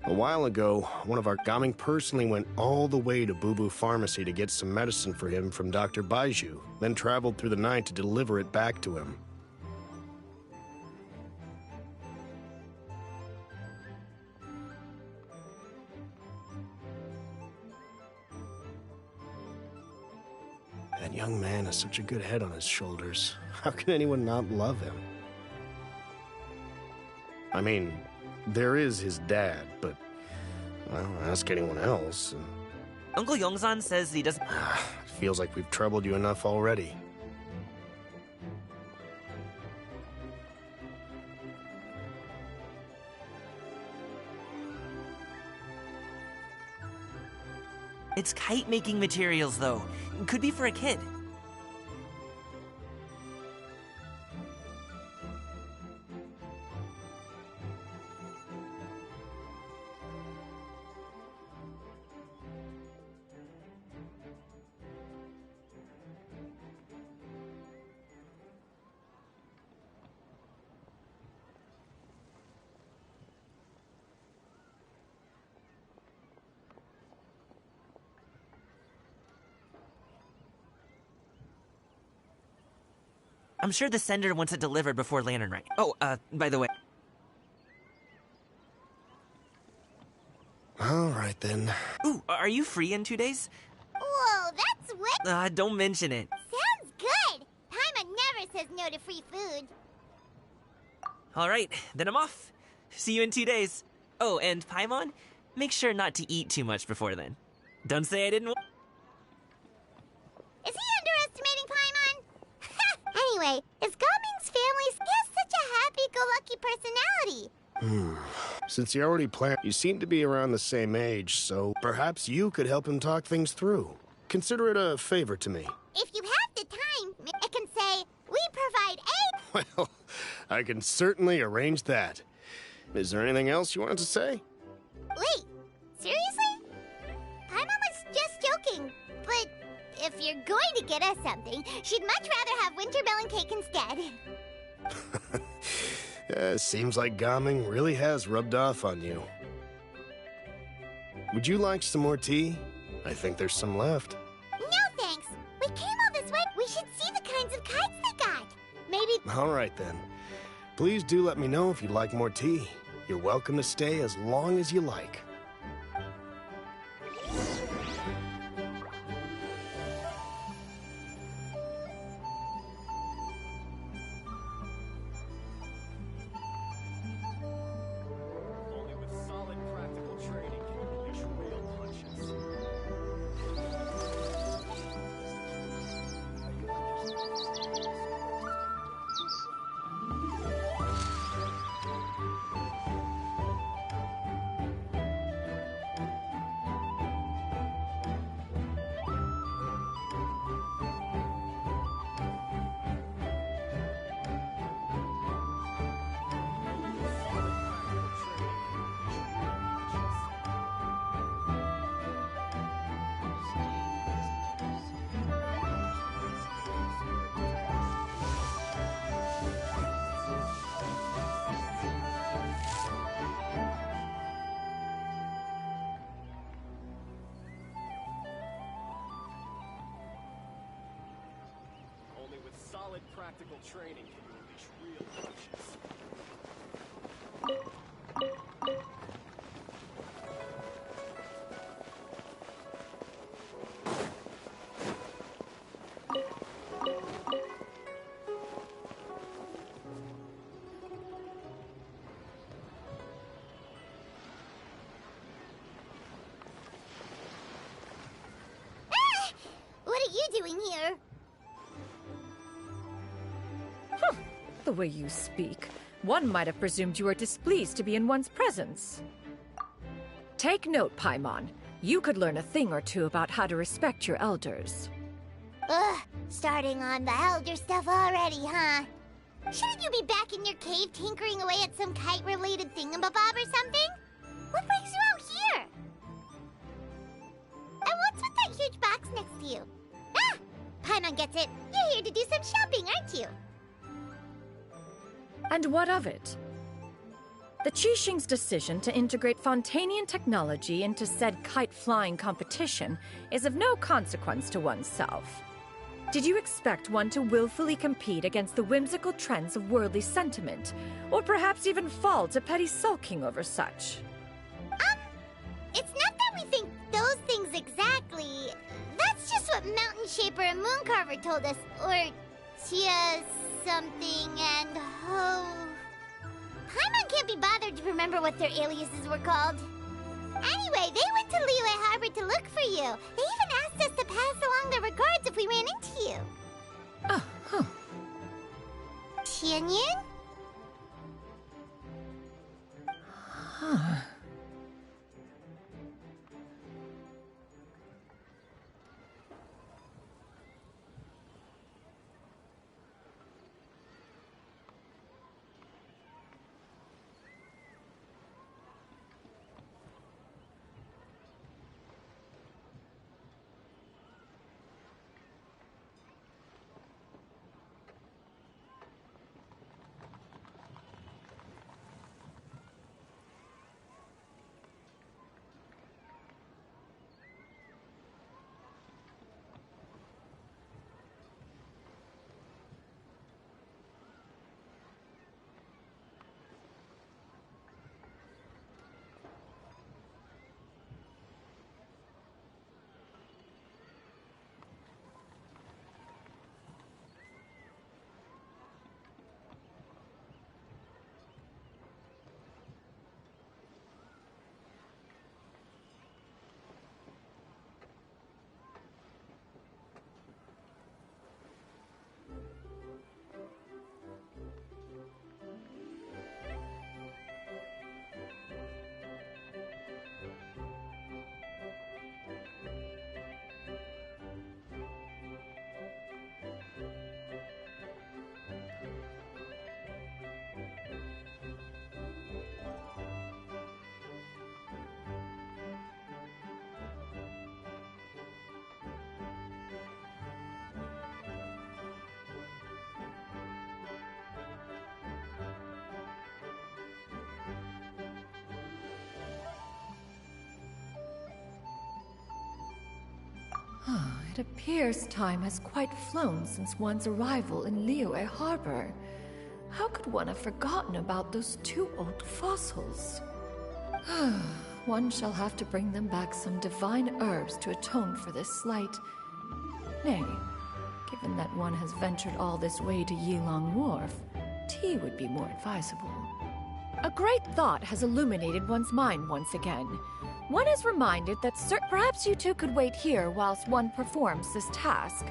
A while ago, one of our gaming personally went all the way to Boo Boo Pharmacy to get some medicine for him from Dr. Baiju, then traveled through the night to deliver it back to him. That young man has such a good head on his shoulders. How can anyone not love him? I mean, there is his dad, but, well, ask anyone else. And... Uncle Yongzan says he doesn't... It feels like we've troubled you enough already. It's kite-making materials, though. Could be for a kid. I'm sure the sender wants it delivered before Lantern Rite. Oh, by the way... All right, then. Ooh, are you free in 2 days? Whoa, that's way... Don't mention it. Sounds good! Paimon never says no to free food. Alright, then I'm off. See you in 2 days. Oh, and Paimon, make sure not to eat too much before then. Don't say I didn't... Is he underestimating Paimon? Anyway, is Gaming's family has such a happy-go-lucky personality? Since you already planned, you seem to be around the same age, so perhaps you could help him talk things through. Consider it a favor to me. If you have the time, I can say, we provide a... Well, I can certainly arrange that. Is there anything else you wanted to say? Wait, seriously? Paimon was just joking, but if you're going to get us something, she'd much rather have winter melon cake instead. Seems like Gaming really has rubbed off on you. Would you like some more tea? I think there's some left. No thanks. We came all this way. We should see the kinds of kites they got. Maybe... All right, then. Please do let me know if you'd like more tea. You're welcome to stay as long as you like. Only with solid practical training can you unleash real punches. Only with solid practical training can you unleash real punches. Ah! What are you doing here? The way you speak, one might have presumed you were displeased to be in one's presence. Take note, Paimon. You could learn a thing or two about how to respect your elders. Ugh, starting on the elder stuff already, huh? Shouldn't you be back in your cave tinkering away at some kite-related thingamabob or something? What brings you out here? And what's with that huge box next to you. Ah! Paimon gets it. You're here to do some shopping, aren't you? And what of it? The Qixing's decision to integrate Fontanian technology into said kite-flying competition is of no consequence to oneself. Did you expect one to willfully compete against the whimsical trends of worldly sentiment, or perhaps even fall to petty sulking over such? It's not that we think those things exactly. That's just what Mountain Shaper and Mooncarver told us. Or Tia something and Ho. Paimon can't be bothered to remember what their aliases were called. Anyway, they went to Liyue Harbor to look for you. They even asked us to pass along their regards if we ran into you. Oh, huh. Tianyin? Huh. It appears time has quite flown since one's arrival in Liyue Harbor. How could one have forgotten about those two old fossils? One shall have to bring them back some divine herbs to atone for this slight. Nay, given that one has ventured all this way to Yilong Wharf, tea would be more advisable. A great thought has illuminated one's mind once again. One is reminded that perhaps you two could wait here whilst one performs this task.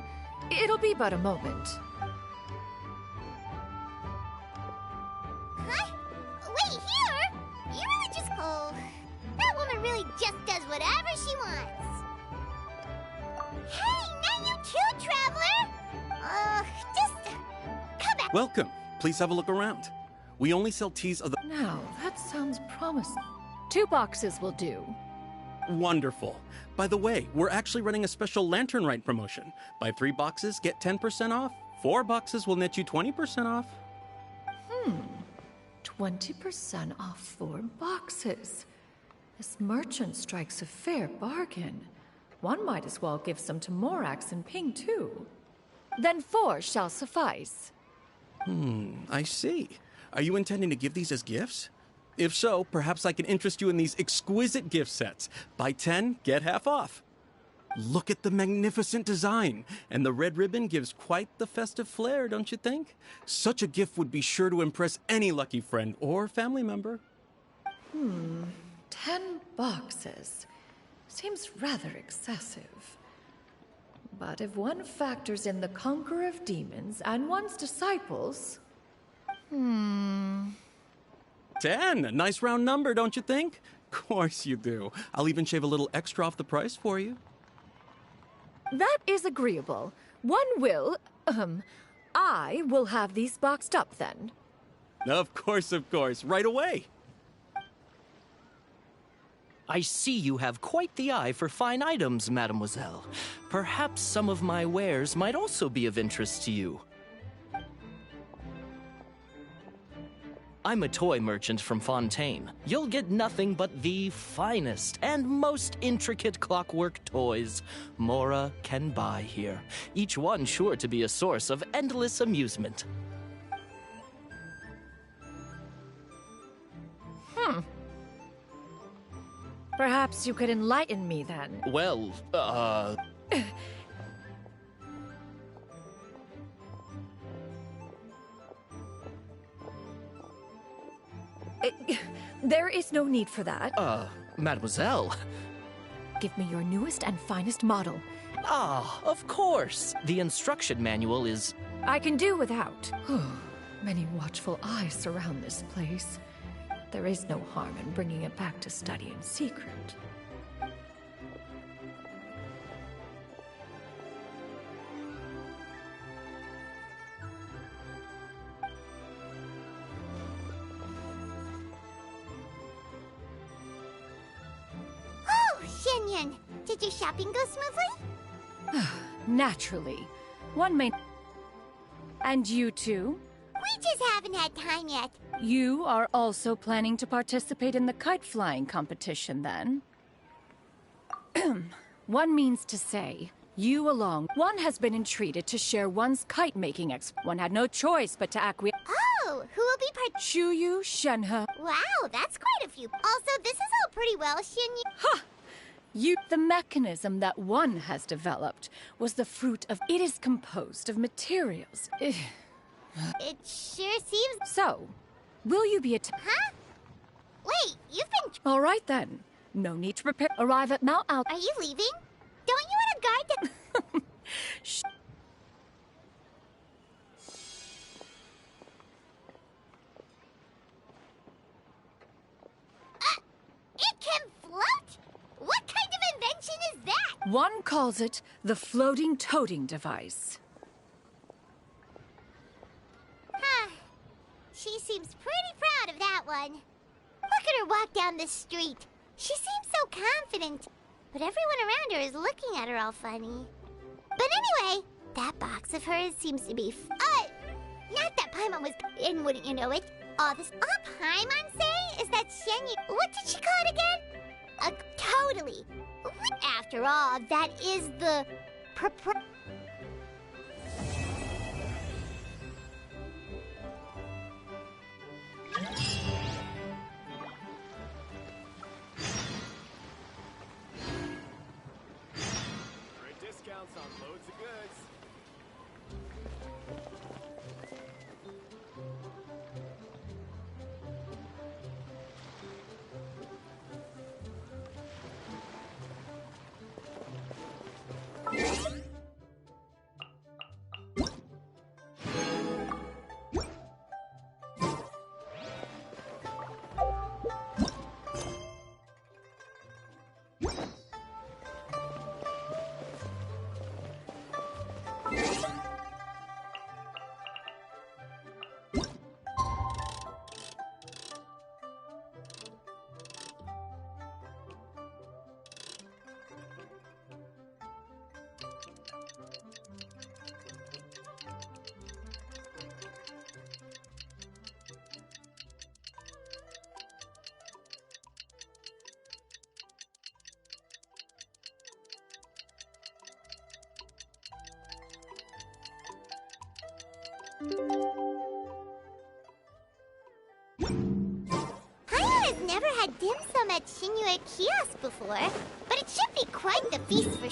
It'll be but a moment. Huh? Wait, here? You really just... Oh, that woman really just does whatever she wants. Hey, not you too, Traveler! Just... come back. Welcome. Please have a look around. We only sell teas of the... Now, that sounds promising. 2 boxes will do. Wonderful. By the way, we're actually running a special Lantern Rite promotion. Buy 3 boxes, get 10% off. 4 boxes will net you 20% off. 20% off 4 boxes. This merchant strikes a fair bargain. One might as well give some to Morax and Ping, too. Then 4 shall suffice. I see. Are you intending to give these as gifts? If so, perhaps I can interest you in these exquisite gift sets. Buy 10, get half off. Look at the magnificent design, and the red ribbon gives quite the festive flair, don't you think? Such a gift would be sure to impress any lucky friend or family member. 10 boxes. Seems rather excessive. But if one factors in the Conqueror of Demons and one's disciples... 10, a nice round number, don't you think? Course you do. I'll even shave a little extra off the price for you. That is agreeable. I will have these boxed up then. Of course, right away. I see you have quite the eye for fine items, mademoiselle. Perhaps some of my wares might also be of interest to you. I'm a toy merchant from Fontaine. You'll get nothing but the finest and most intricate clockwork toys Mora can buy here, each one sure to be a source of endless amusement. Perhaps you could enlighten me then. Well, There is no need for that. Mademoiselle. Give me your newest and finest model. Ah, of course. The instruction manual is... I can do without. Many watchful eyes surround this place. There is no harm in bringing it back to study in secret. Oh, Shenyan! Did your shopping go smoothly? Naturally. One may... And you too? We just haven't had time yet. You are also planning to participate in the kite flying competition, then? One means to say, you along. One has been entreated to share one's kite making One had no choice but to acquiesce. Oh, who will be part? Shuyu Shenhe. Wow, that's quite a few. Also, this is all pretty well, Shenyan. Ha! The mechanism that one has developed was the fruit of. It is composed of materials. It sure seems. So, will you be Huh? Wait, you've been. All right then. No need to prepare. Arrive at Mount Al. Are you leaving? Don't you want a guard to? Shh. It can float? What kind of invention is that? One calls it the floating toting device. Huh. She seems pretty proud of that one. Look at her walk down the street. She seems so confident. But everyone around her is looking at her all funny. But anyway, that box of hers seems to be not that Paimon was... And wouldn't you know it? All Paimon say is that Shenyu... What did she call it again? Totally. After all, that is the... Great discounts on loads of goods. Paimon has never had dim sum at Shinue Kiosk before, but it should be quite the feast for...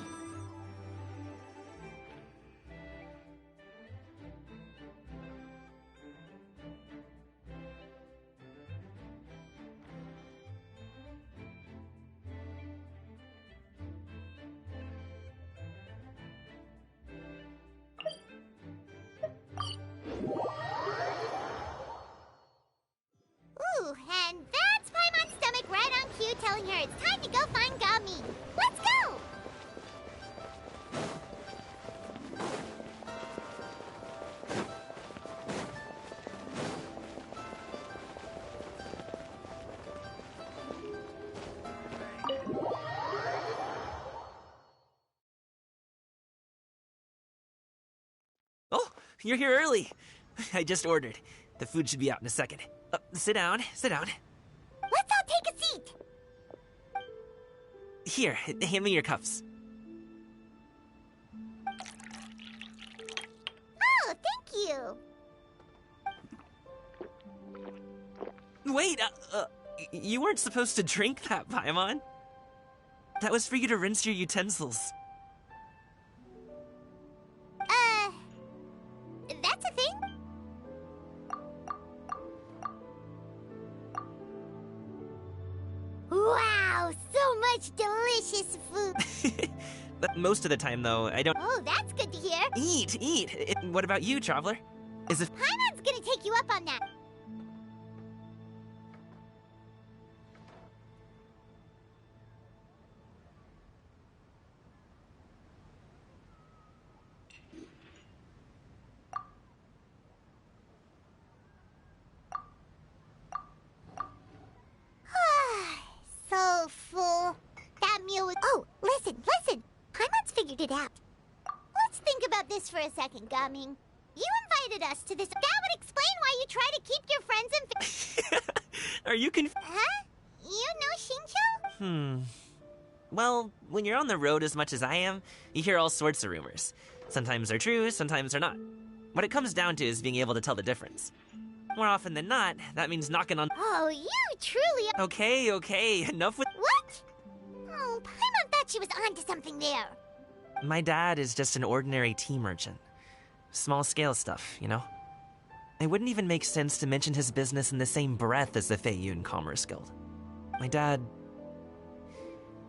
Ooh, and that's Paimon's stomach right on cue telling her it's time to go find Gami. Let's go! you're here early. I just ordered. The food should be out in a second. Sit down, sit down. Let's all take a seat. Here, hand me your cups. Oh, thank you. Wait, you weren't supposed to drink that, Paimon. That was for you to rinse your utensils. That's a thing? Wow, so much delicious food. But most of the time, though, I don't... Oh, that's good to hear. Eat! What about you, Traveler? Is it... Paimon's gonna take you up on that. So full. That meal was... Oh, listen. Paimon's figured it out. Let's think about this for a second, Gaming. You invited us to this... That would explain why you try to keep your friends and... Are you Huh? You know Shincho? Well, when you're on the road as much as I am, you hear all sorts of rumors. Sometimes they're true, sometimes they're not. What it comes down to is being able to tell the difference. More often than not, that means knocking on... Oh, you truly... Okay, enough with... What? Oh, Paimon thought she was onto something there. My dad is just an ordinary tea merchant. Small-scale stuff, you know? It wouldn't even make sense to mention his business in the same breath as the Feiyun Commerce Guild. My dad...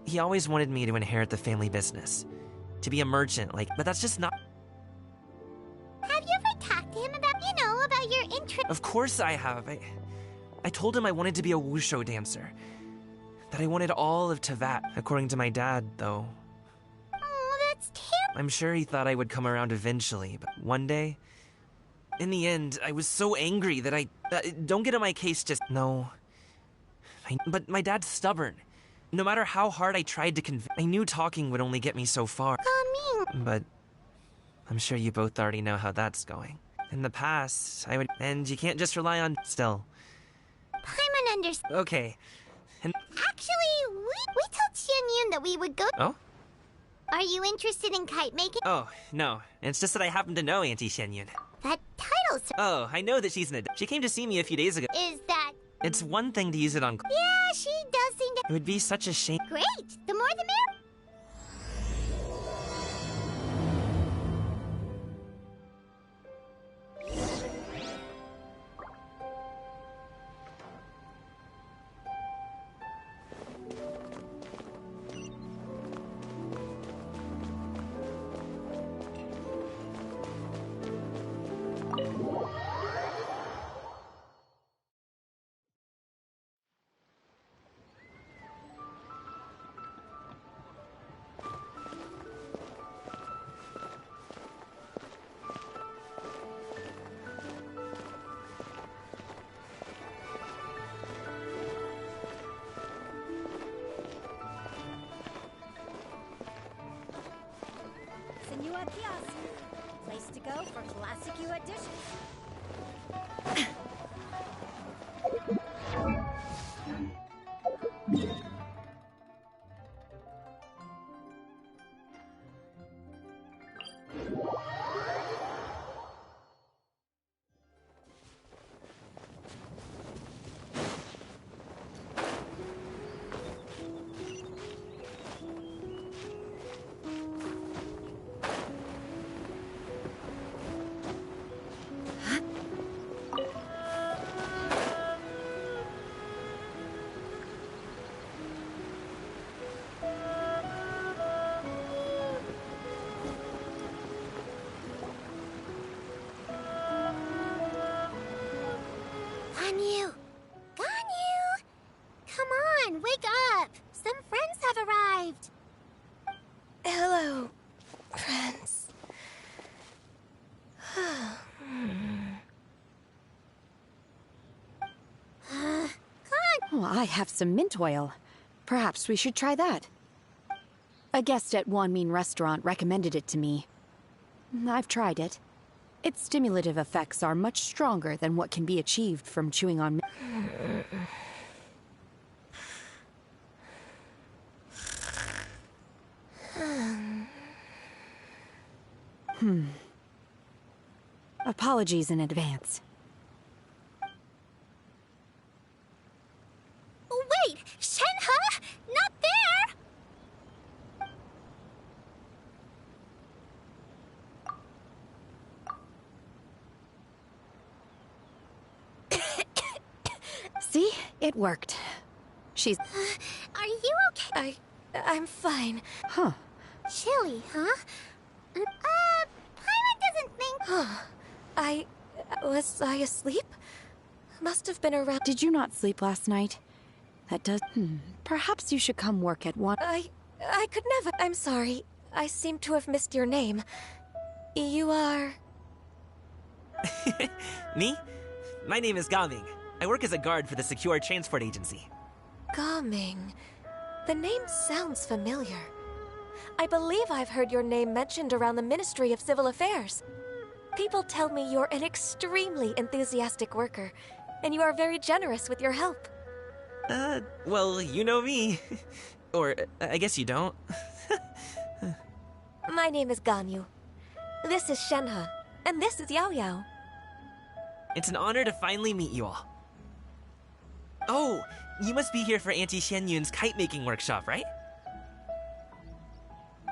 He always wanted me to inherit the family business. To be a merchant, but that's just not... Have you ever talked to him about your interest? Of course I have. I told him I wanted to be a wushu dancer. That I wanted all of Tevat, according to my dad, though. Oh, that's terrible. I'm sure he thought I would come around eventually, but one day... In the end, I was so angry that I... don't get on my case, just... No. But my dad's stubborn. No matter how hard I tried to convince... I knew talking would only get me so far. But... I'm sure you both already know how that's going. In the past, I would... And you can't just rely on... Still. Paimon understands. Okay. And... Actually, we told Xianyun that we would go... Oh? Are you interested in kite making? Oh, no. It's just that I happen to know Auntie Xianyun. That title's... Oh, I know that she's an... She came to see me a few days ago. Is that... It's one thing to use it on... Yeah, she does seem to... It would be such a shame... Great! The more the merrier. Senua Kiosk. Place to go for classic U editions. Ganyu! Come on, wake up! Some friends have arrived! Hello, friends. Oh, I have some mint oil. Perhaps we should try that. A guest at Wanmin restaurant recommended it to me. I've tried it. Its stimulative effects are much stronger than what can be achieved from chewing on... Apologies in advance. Wait! Shenhe? Not there! See? It worked. She's... Are you okay? I'm fine. Huh. Chilly, huh? Paimon doesn't think... Was I asleep? Must have been around... Did you not sleep last night? That does... Perhaps you should come work at one... I could never... I'm sorry. I seem to have missed your name. You are... Me? My name is Gaming. I work as a guard for the Secure Transport Agency. Gaming. The name sounds familiar. I believe I've heard your name mentioned around the Ministry of Civil Affairs. People tell me you're an extremely enthusiastic worker, and you are very generous with your help. Well, you know me. Or, I guess you don't. My name is Ganyu. This is Shenhe, and this is Yao Yao. It's an honor to finally meet you all. Oh, you must be here for Auntie Xianyun's kite-making workshop, right?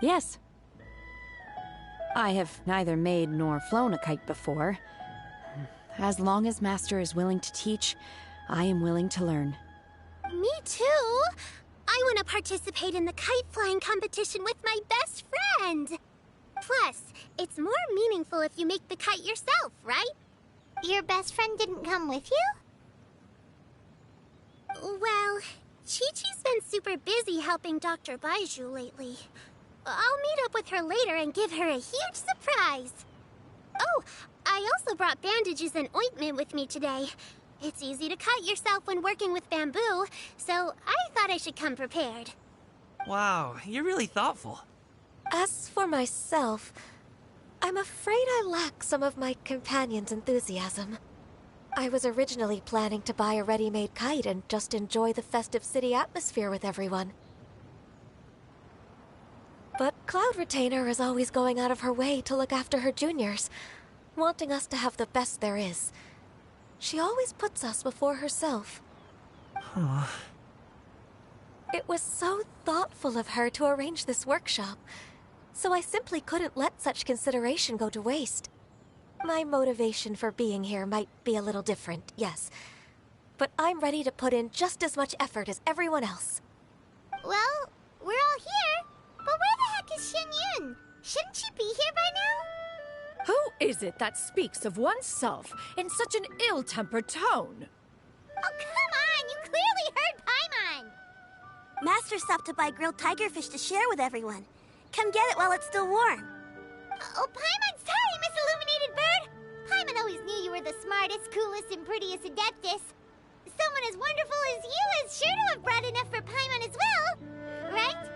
Yes. I have neither made nor flown a kite before. As long as Master is willing to teach, I am willing to learn. Me too! I want to participate in the kite flying competition with my best friend! Plus, it's more meaningful if you make the kite yourself, right? Your best friend didn't come with you? Well, Chi-Chi's been super busy helping Dr. Baizhu lately. I'll meet up with her later and give her a huge surprise. Oh, I also brought bandages and ointment with me today. It's easy to cut yourself when working with bamboo, so I thought I should come prepared. Wow, you're really thoughtful. As for myself, I'm afraid I lack some of my companion's enthusiasm. I was originally planning to buy a ready-made kite and just enjoy the festive city atmosphere with everyone. But Cloud Retainer is always going out of her way to look after her juniors, wanting us to have the best there is. She always puts us before herself. Huh. It was so thoughtful of her to arrange this workshop, so I simply couldn't let such consideration go to waste. My motivation for being here might be a little different, yes, but I'm ready to put in just as much effort as everyone else. Well, we're all here, but where the heck is Xianyun? Shouldn't she be here by now? Who is it that speaks of oneself in such an ill-tempered tone? Oh, come on! You clearly heard Paimon! Master stopped to buy grilled tigerfish to share with everyone. Come get it while it's still warm. Oh, Paimon's sorry, Miss Illuminated Bird! Paimon always knew you were the smartest, coolest, and prettiest Adeptus. Someone as wonderful as you is sure to have brought enough for Paimon as well, right?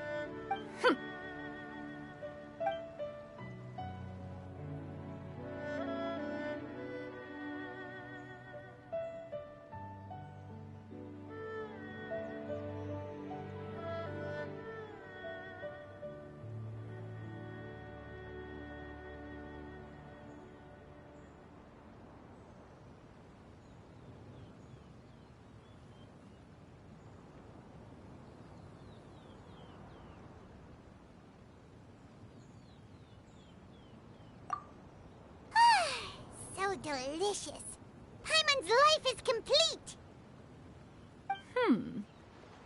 So delicious. Paimon's life is complete.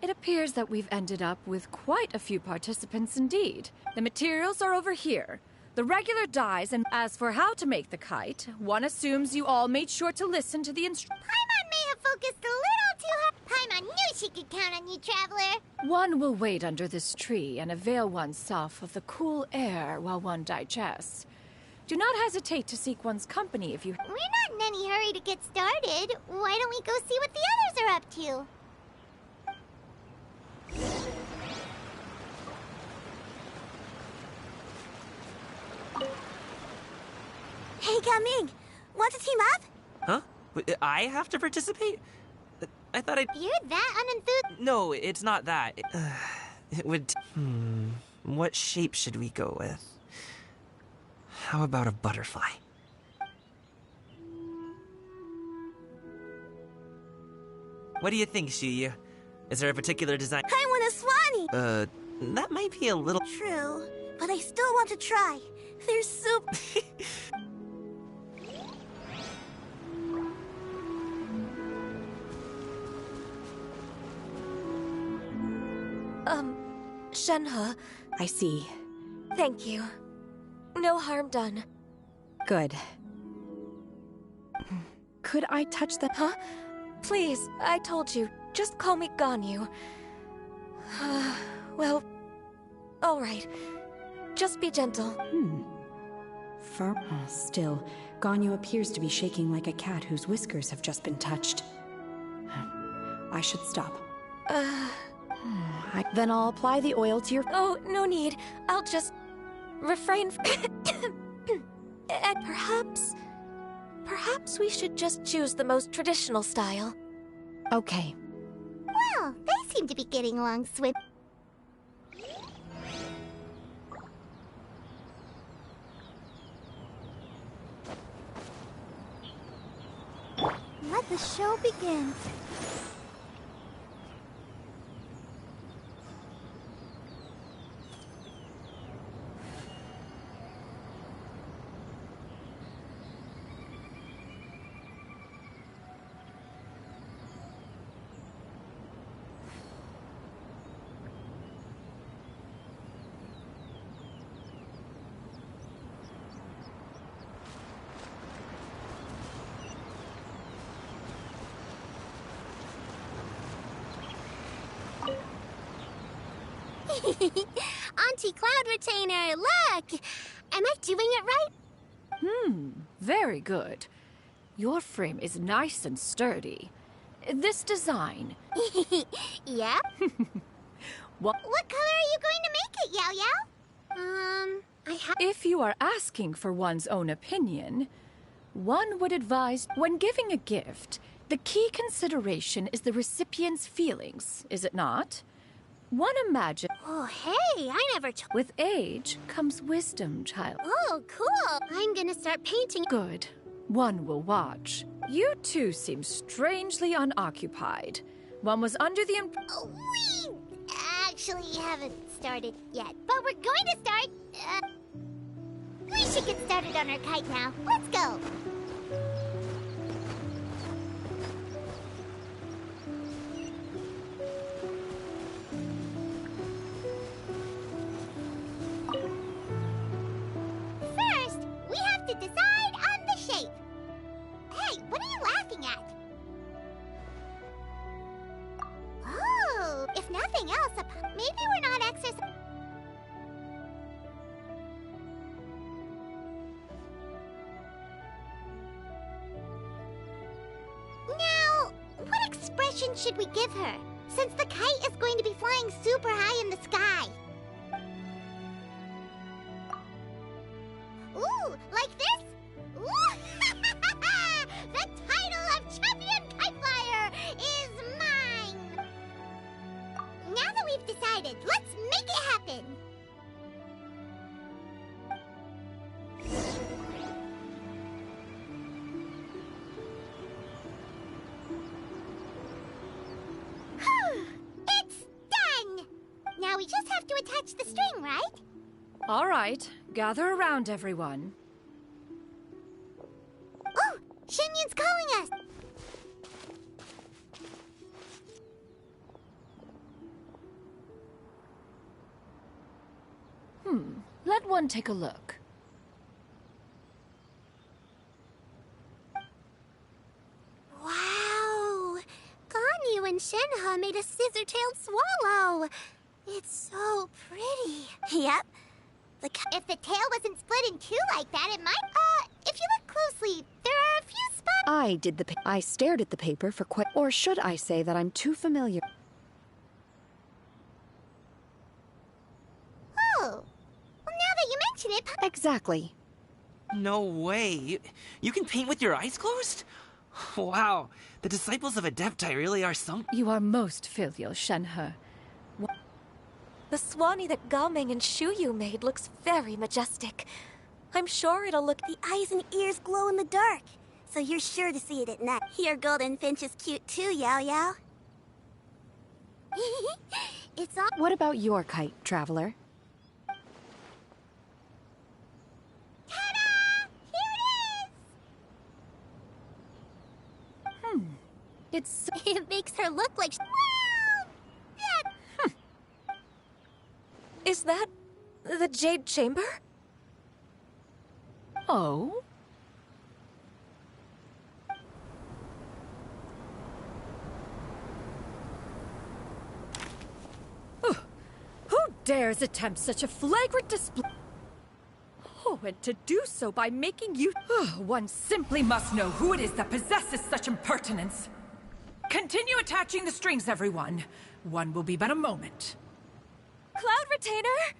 It appears that we've ended up with quite a few participants indeed. The materials are over here. The regular dies, and as for how to make the kite, one assumes you all made sure to listen to the Paimon may have focused a little too hard. Paimon knew she could count on you, Traveler. One will wait under this tree and avail oneself of the cool air while one digests. Do not hesitate to seek one's company if you... We're not in any hurry to get started. Why don't we go see what the others are up to? Hey coming. Want to team up? Huh? I have to participate? I thought I'd... You're that unenthused. No, it's not that. It would... What shape should we go with? How about a butterfly? What do you think, Shuyu? Is there a particular design? I want a Swanee. That might be a little... True, but I still want to try. They're so... Shenhe. I see. Thank you. No harm done. Good. Could I touch the... Huh? Please, I told you. Just call me Ganyu. Well, alright. Just be gentle. Still, Ganyu appears to be shaking like a cat whose whiskers have just been touched. I should stop. Then I'll apply the oil to your... Oh, no need. I'll just refrain from... And perhaps we should just choose the most traditional style. Okay. Well, they seem to be getting along swift. Let the show begin. Auntie Cloud Retainer, look! Am I doing it right? Very good. Your frame is nice and sturdy. This design... Yeah? What color are you going to make it, Yao Yao? If you are asking for one's own opinion, one would advise when giving a gift, the key consideration is the recipient's feelings, is it not? One imagine... Oh, hey, I never With age comes wisdom, child. Oh, cool. I'm gonna start painting... Good. One will watch. You two seem strangely unoccupied. One was under the We actually haven't started yet, but we're going to start. We should get started on our kite now. Let's go. First, we have to decide on the shape. Hey, what are you laughing at? Oh, if nothing else, maybe we're not exercising. Now, what expression should we give her? Since the kite is going to be flying super high in the sky. Ooh, like this? Ooh. The title of Champion Kite Flyer is mine! Now that we've decided, let's make it happen! It's done! Now we just have to attach the string, right? All right, gather around, everyone. Oh, Shenyun's calling us! Let one take a look. Wow! Ganyu and Shenhe made a scissor-tailed swallow. It's so pretty. Yep. If the tail wasn't split in two like that, it might... if you look closely, there are a few spots... I stared at the paper for quite... Or should I say that I'm too familiar? Oh. Well, now that you mention it... Exactly. No way. You can paint with your eyes closed? Wow, the disciples of Adepti really are some... You are most filial, Shenhe. The Swanee that Gaming and Shuyu made looks very majestic. I'm sure it'll look... The eyes and ears glow in the dark, so you're sure to see it at night. Your golden finch is cute too, Yao Yao. It's all... What about your kite, Traveler? Ta-da! Here it is! It's... It makes her look like... Wow! Is that the Jade Chamber? Oh? Who dares attempt such a flagrant display? Oh, and to do so by making you... One simply must know who it is that possesses such impertinence. Continue attaching the strings, everyone. One will be but a moment. Cloud Retainer!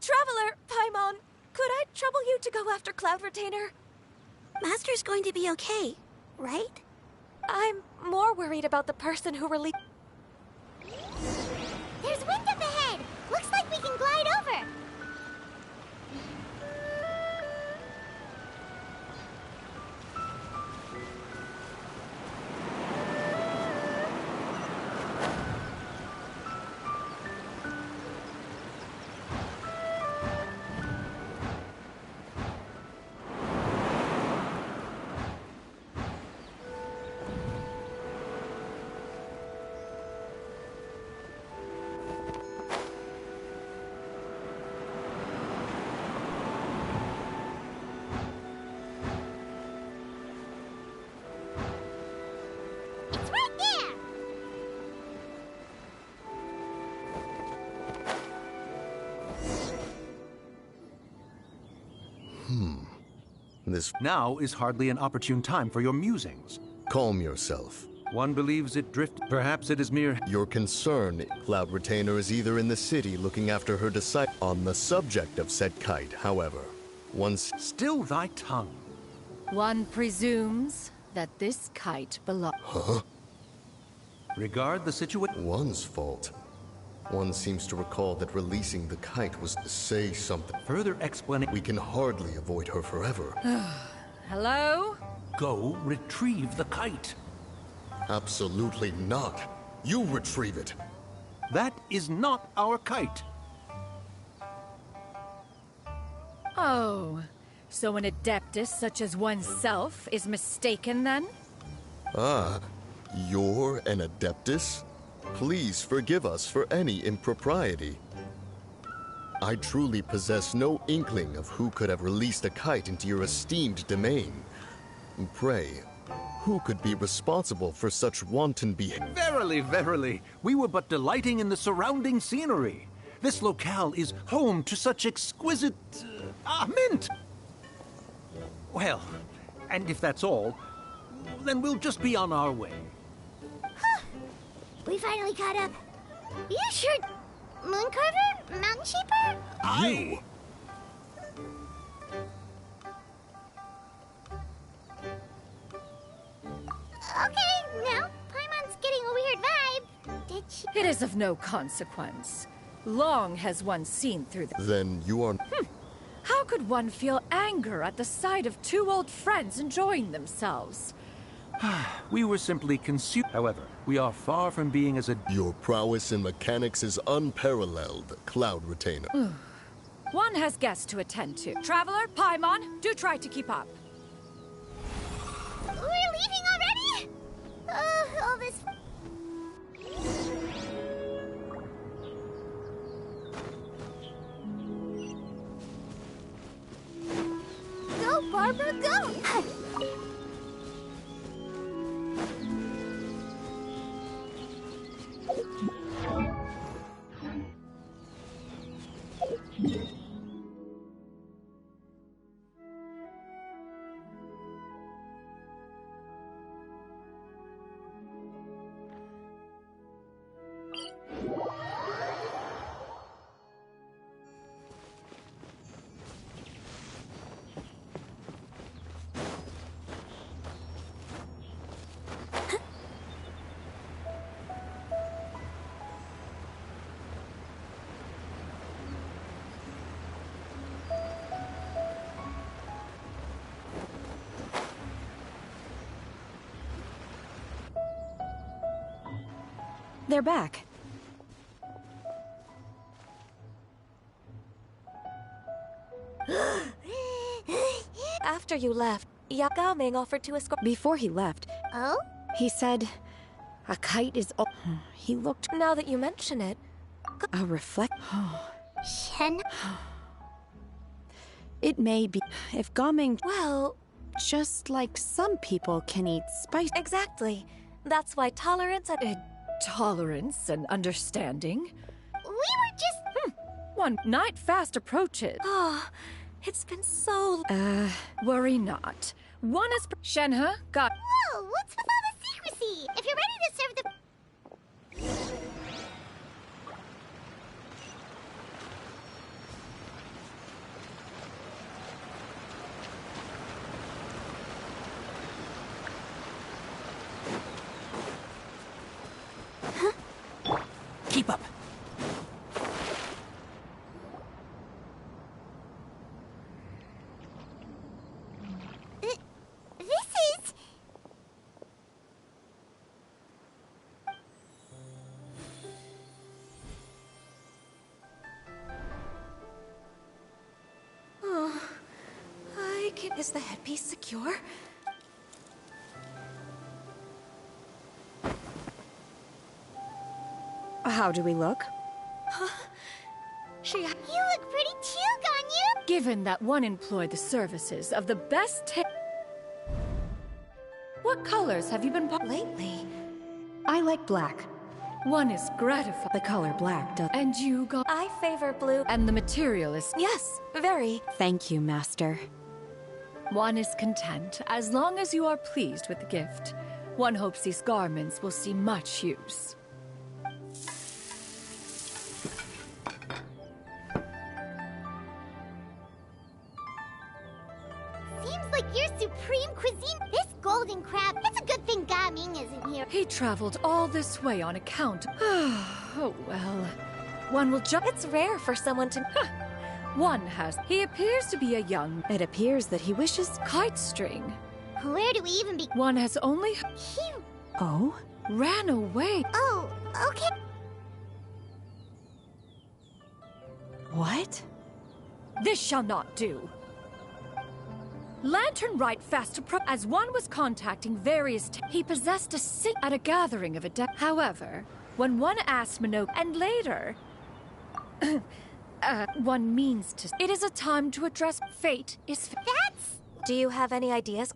Traveler, Paimon, could I trouble you to go after Cloud Retainer? Master's going to be okay, right? I'm more worried about the person who released... There's wind up ahead! Looks like we can glide over! This now is hardly an opportune time for your musings. Calm yourself. One believes it drift. Perhaps it is mere... Your concern, Cloud Retainer, is either in the city looking after her disciple. On the subject of said kite, however, once... Still thy tongue. One presumes that this kite belongs... Huh? Regard the situation... One's fault. One seems to recall that releasing the kite was to say something. Further explanation... We can hardly avoid her forever. Hello? Go retrieve the kite. Absolutely not. You retrieve it. That is not our kite. Oh, so an adeptus such as oneself is mistaken then? Ah, you're an adeptus? Please forgive us for any impropriety. I truly possess no inkling of who could have released a kite into your esteemed domain. Pray, who could be responsible for such wanton behavior? Verily, verily, we were but delighting in the surrounding scenery. This locale is home to such exquisite... mint! Well, and if that's all, then we'll just be on our way. We finally caught up. You sure... Mooncarver? Mountain Sheeper? You! Okay, now Paimon's getting a weird vibe. Did she... It is of no consequence. Long has one seen through the... Then you are... How could one feel anger at the sight of two old friends enjoying themselves? We were simply consumed. However, we are far from being as a... Your prowess in mechanics is unparalleled, Cloud Retainer. One has guests to attend to. Traveler, Paimon, do try to keep up. We're leaving already? All this... Go, Barbara, go! They're back. After you left, Yagaming offered to escort. Before he left, Oh? he said, a kite is all. He looked. Now that you mention it. A reflect. Shen? It may be. If Gaming. Well. Just like some people can eat spice. Exactly. That's why tolerance and. Tolerance and understanding? We were just. One night fast approaches. Oh, it's been so. Worry not. One is. Shenhe, got. Whoa, what's with all the secrecy? If you're ready to serve the. Keep up. This is. Oh, I can. Is the headpiece secure? How do we look? You look pretty too, Ganyu! Given that one employed the services of the best What colors have you been lately? I like black. One is gratified. The color black does. And you got. I favor blue. And the material is. Yes, very. Thank you, Master. One is content, as long as you are pleased with the gift. One hopes these garments will see much use. Seems like your supreme cuisine. This golden crab. It's a good thing Gaming isn't here. He traveled all this way on account. Oh well. One will jump. It's rare for someone to. One has. He appears to be a young. It appears that he wishes. Kite string. Where do we even be? One has only. He. Oh? Ran away. Oh, okay. What? This shall not do. Lantern right fast as one was contacting various he possessed a sit at a gathering of a However, when one asked Minogue and later one means to it is a time to address fate is That's Do you have any ideas,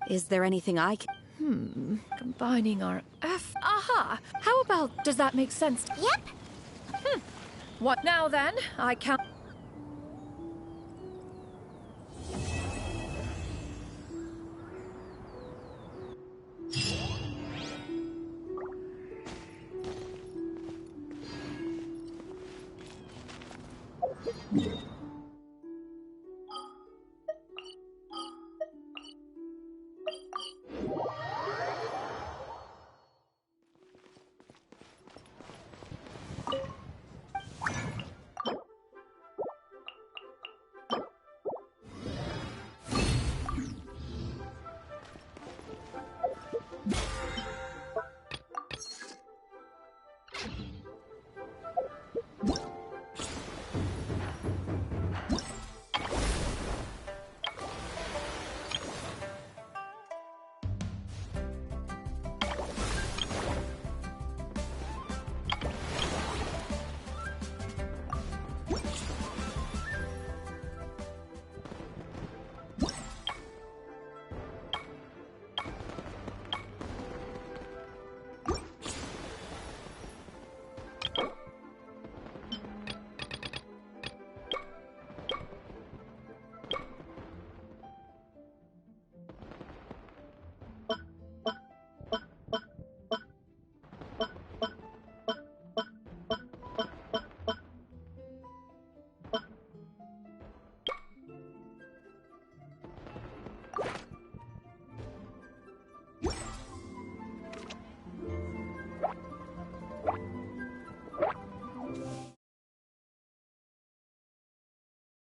Is there anything I can combining our aha. How about does that make sense? Yep. What now then? I count Yeah.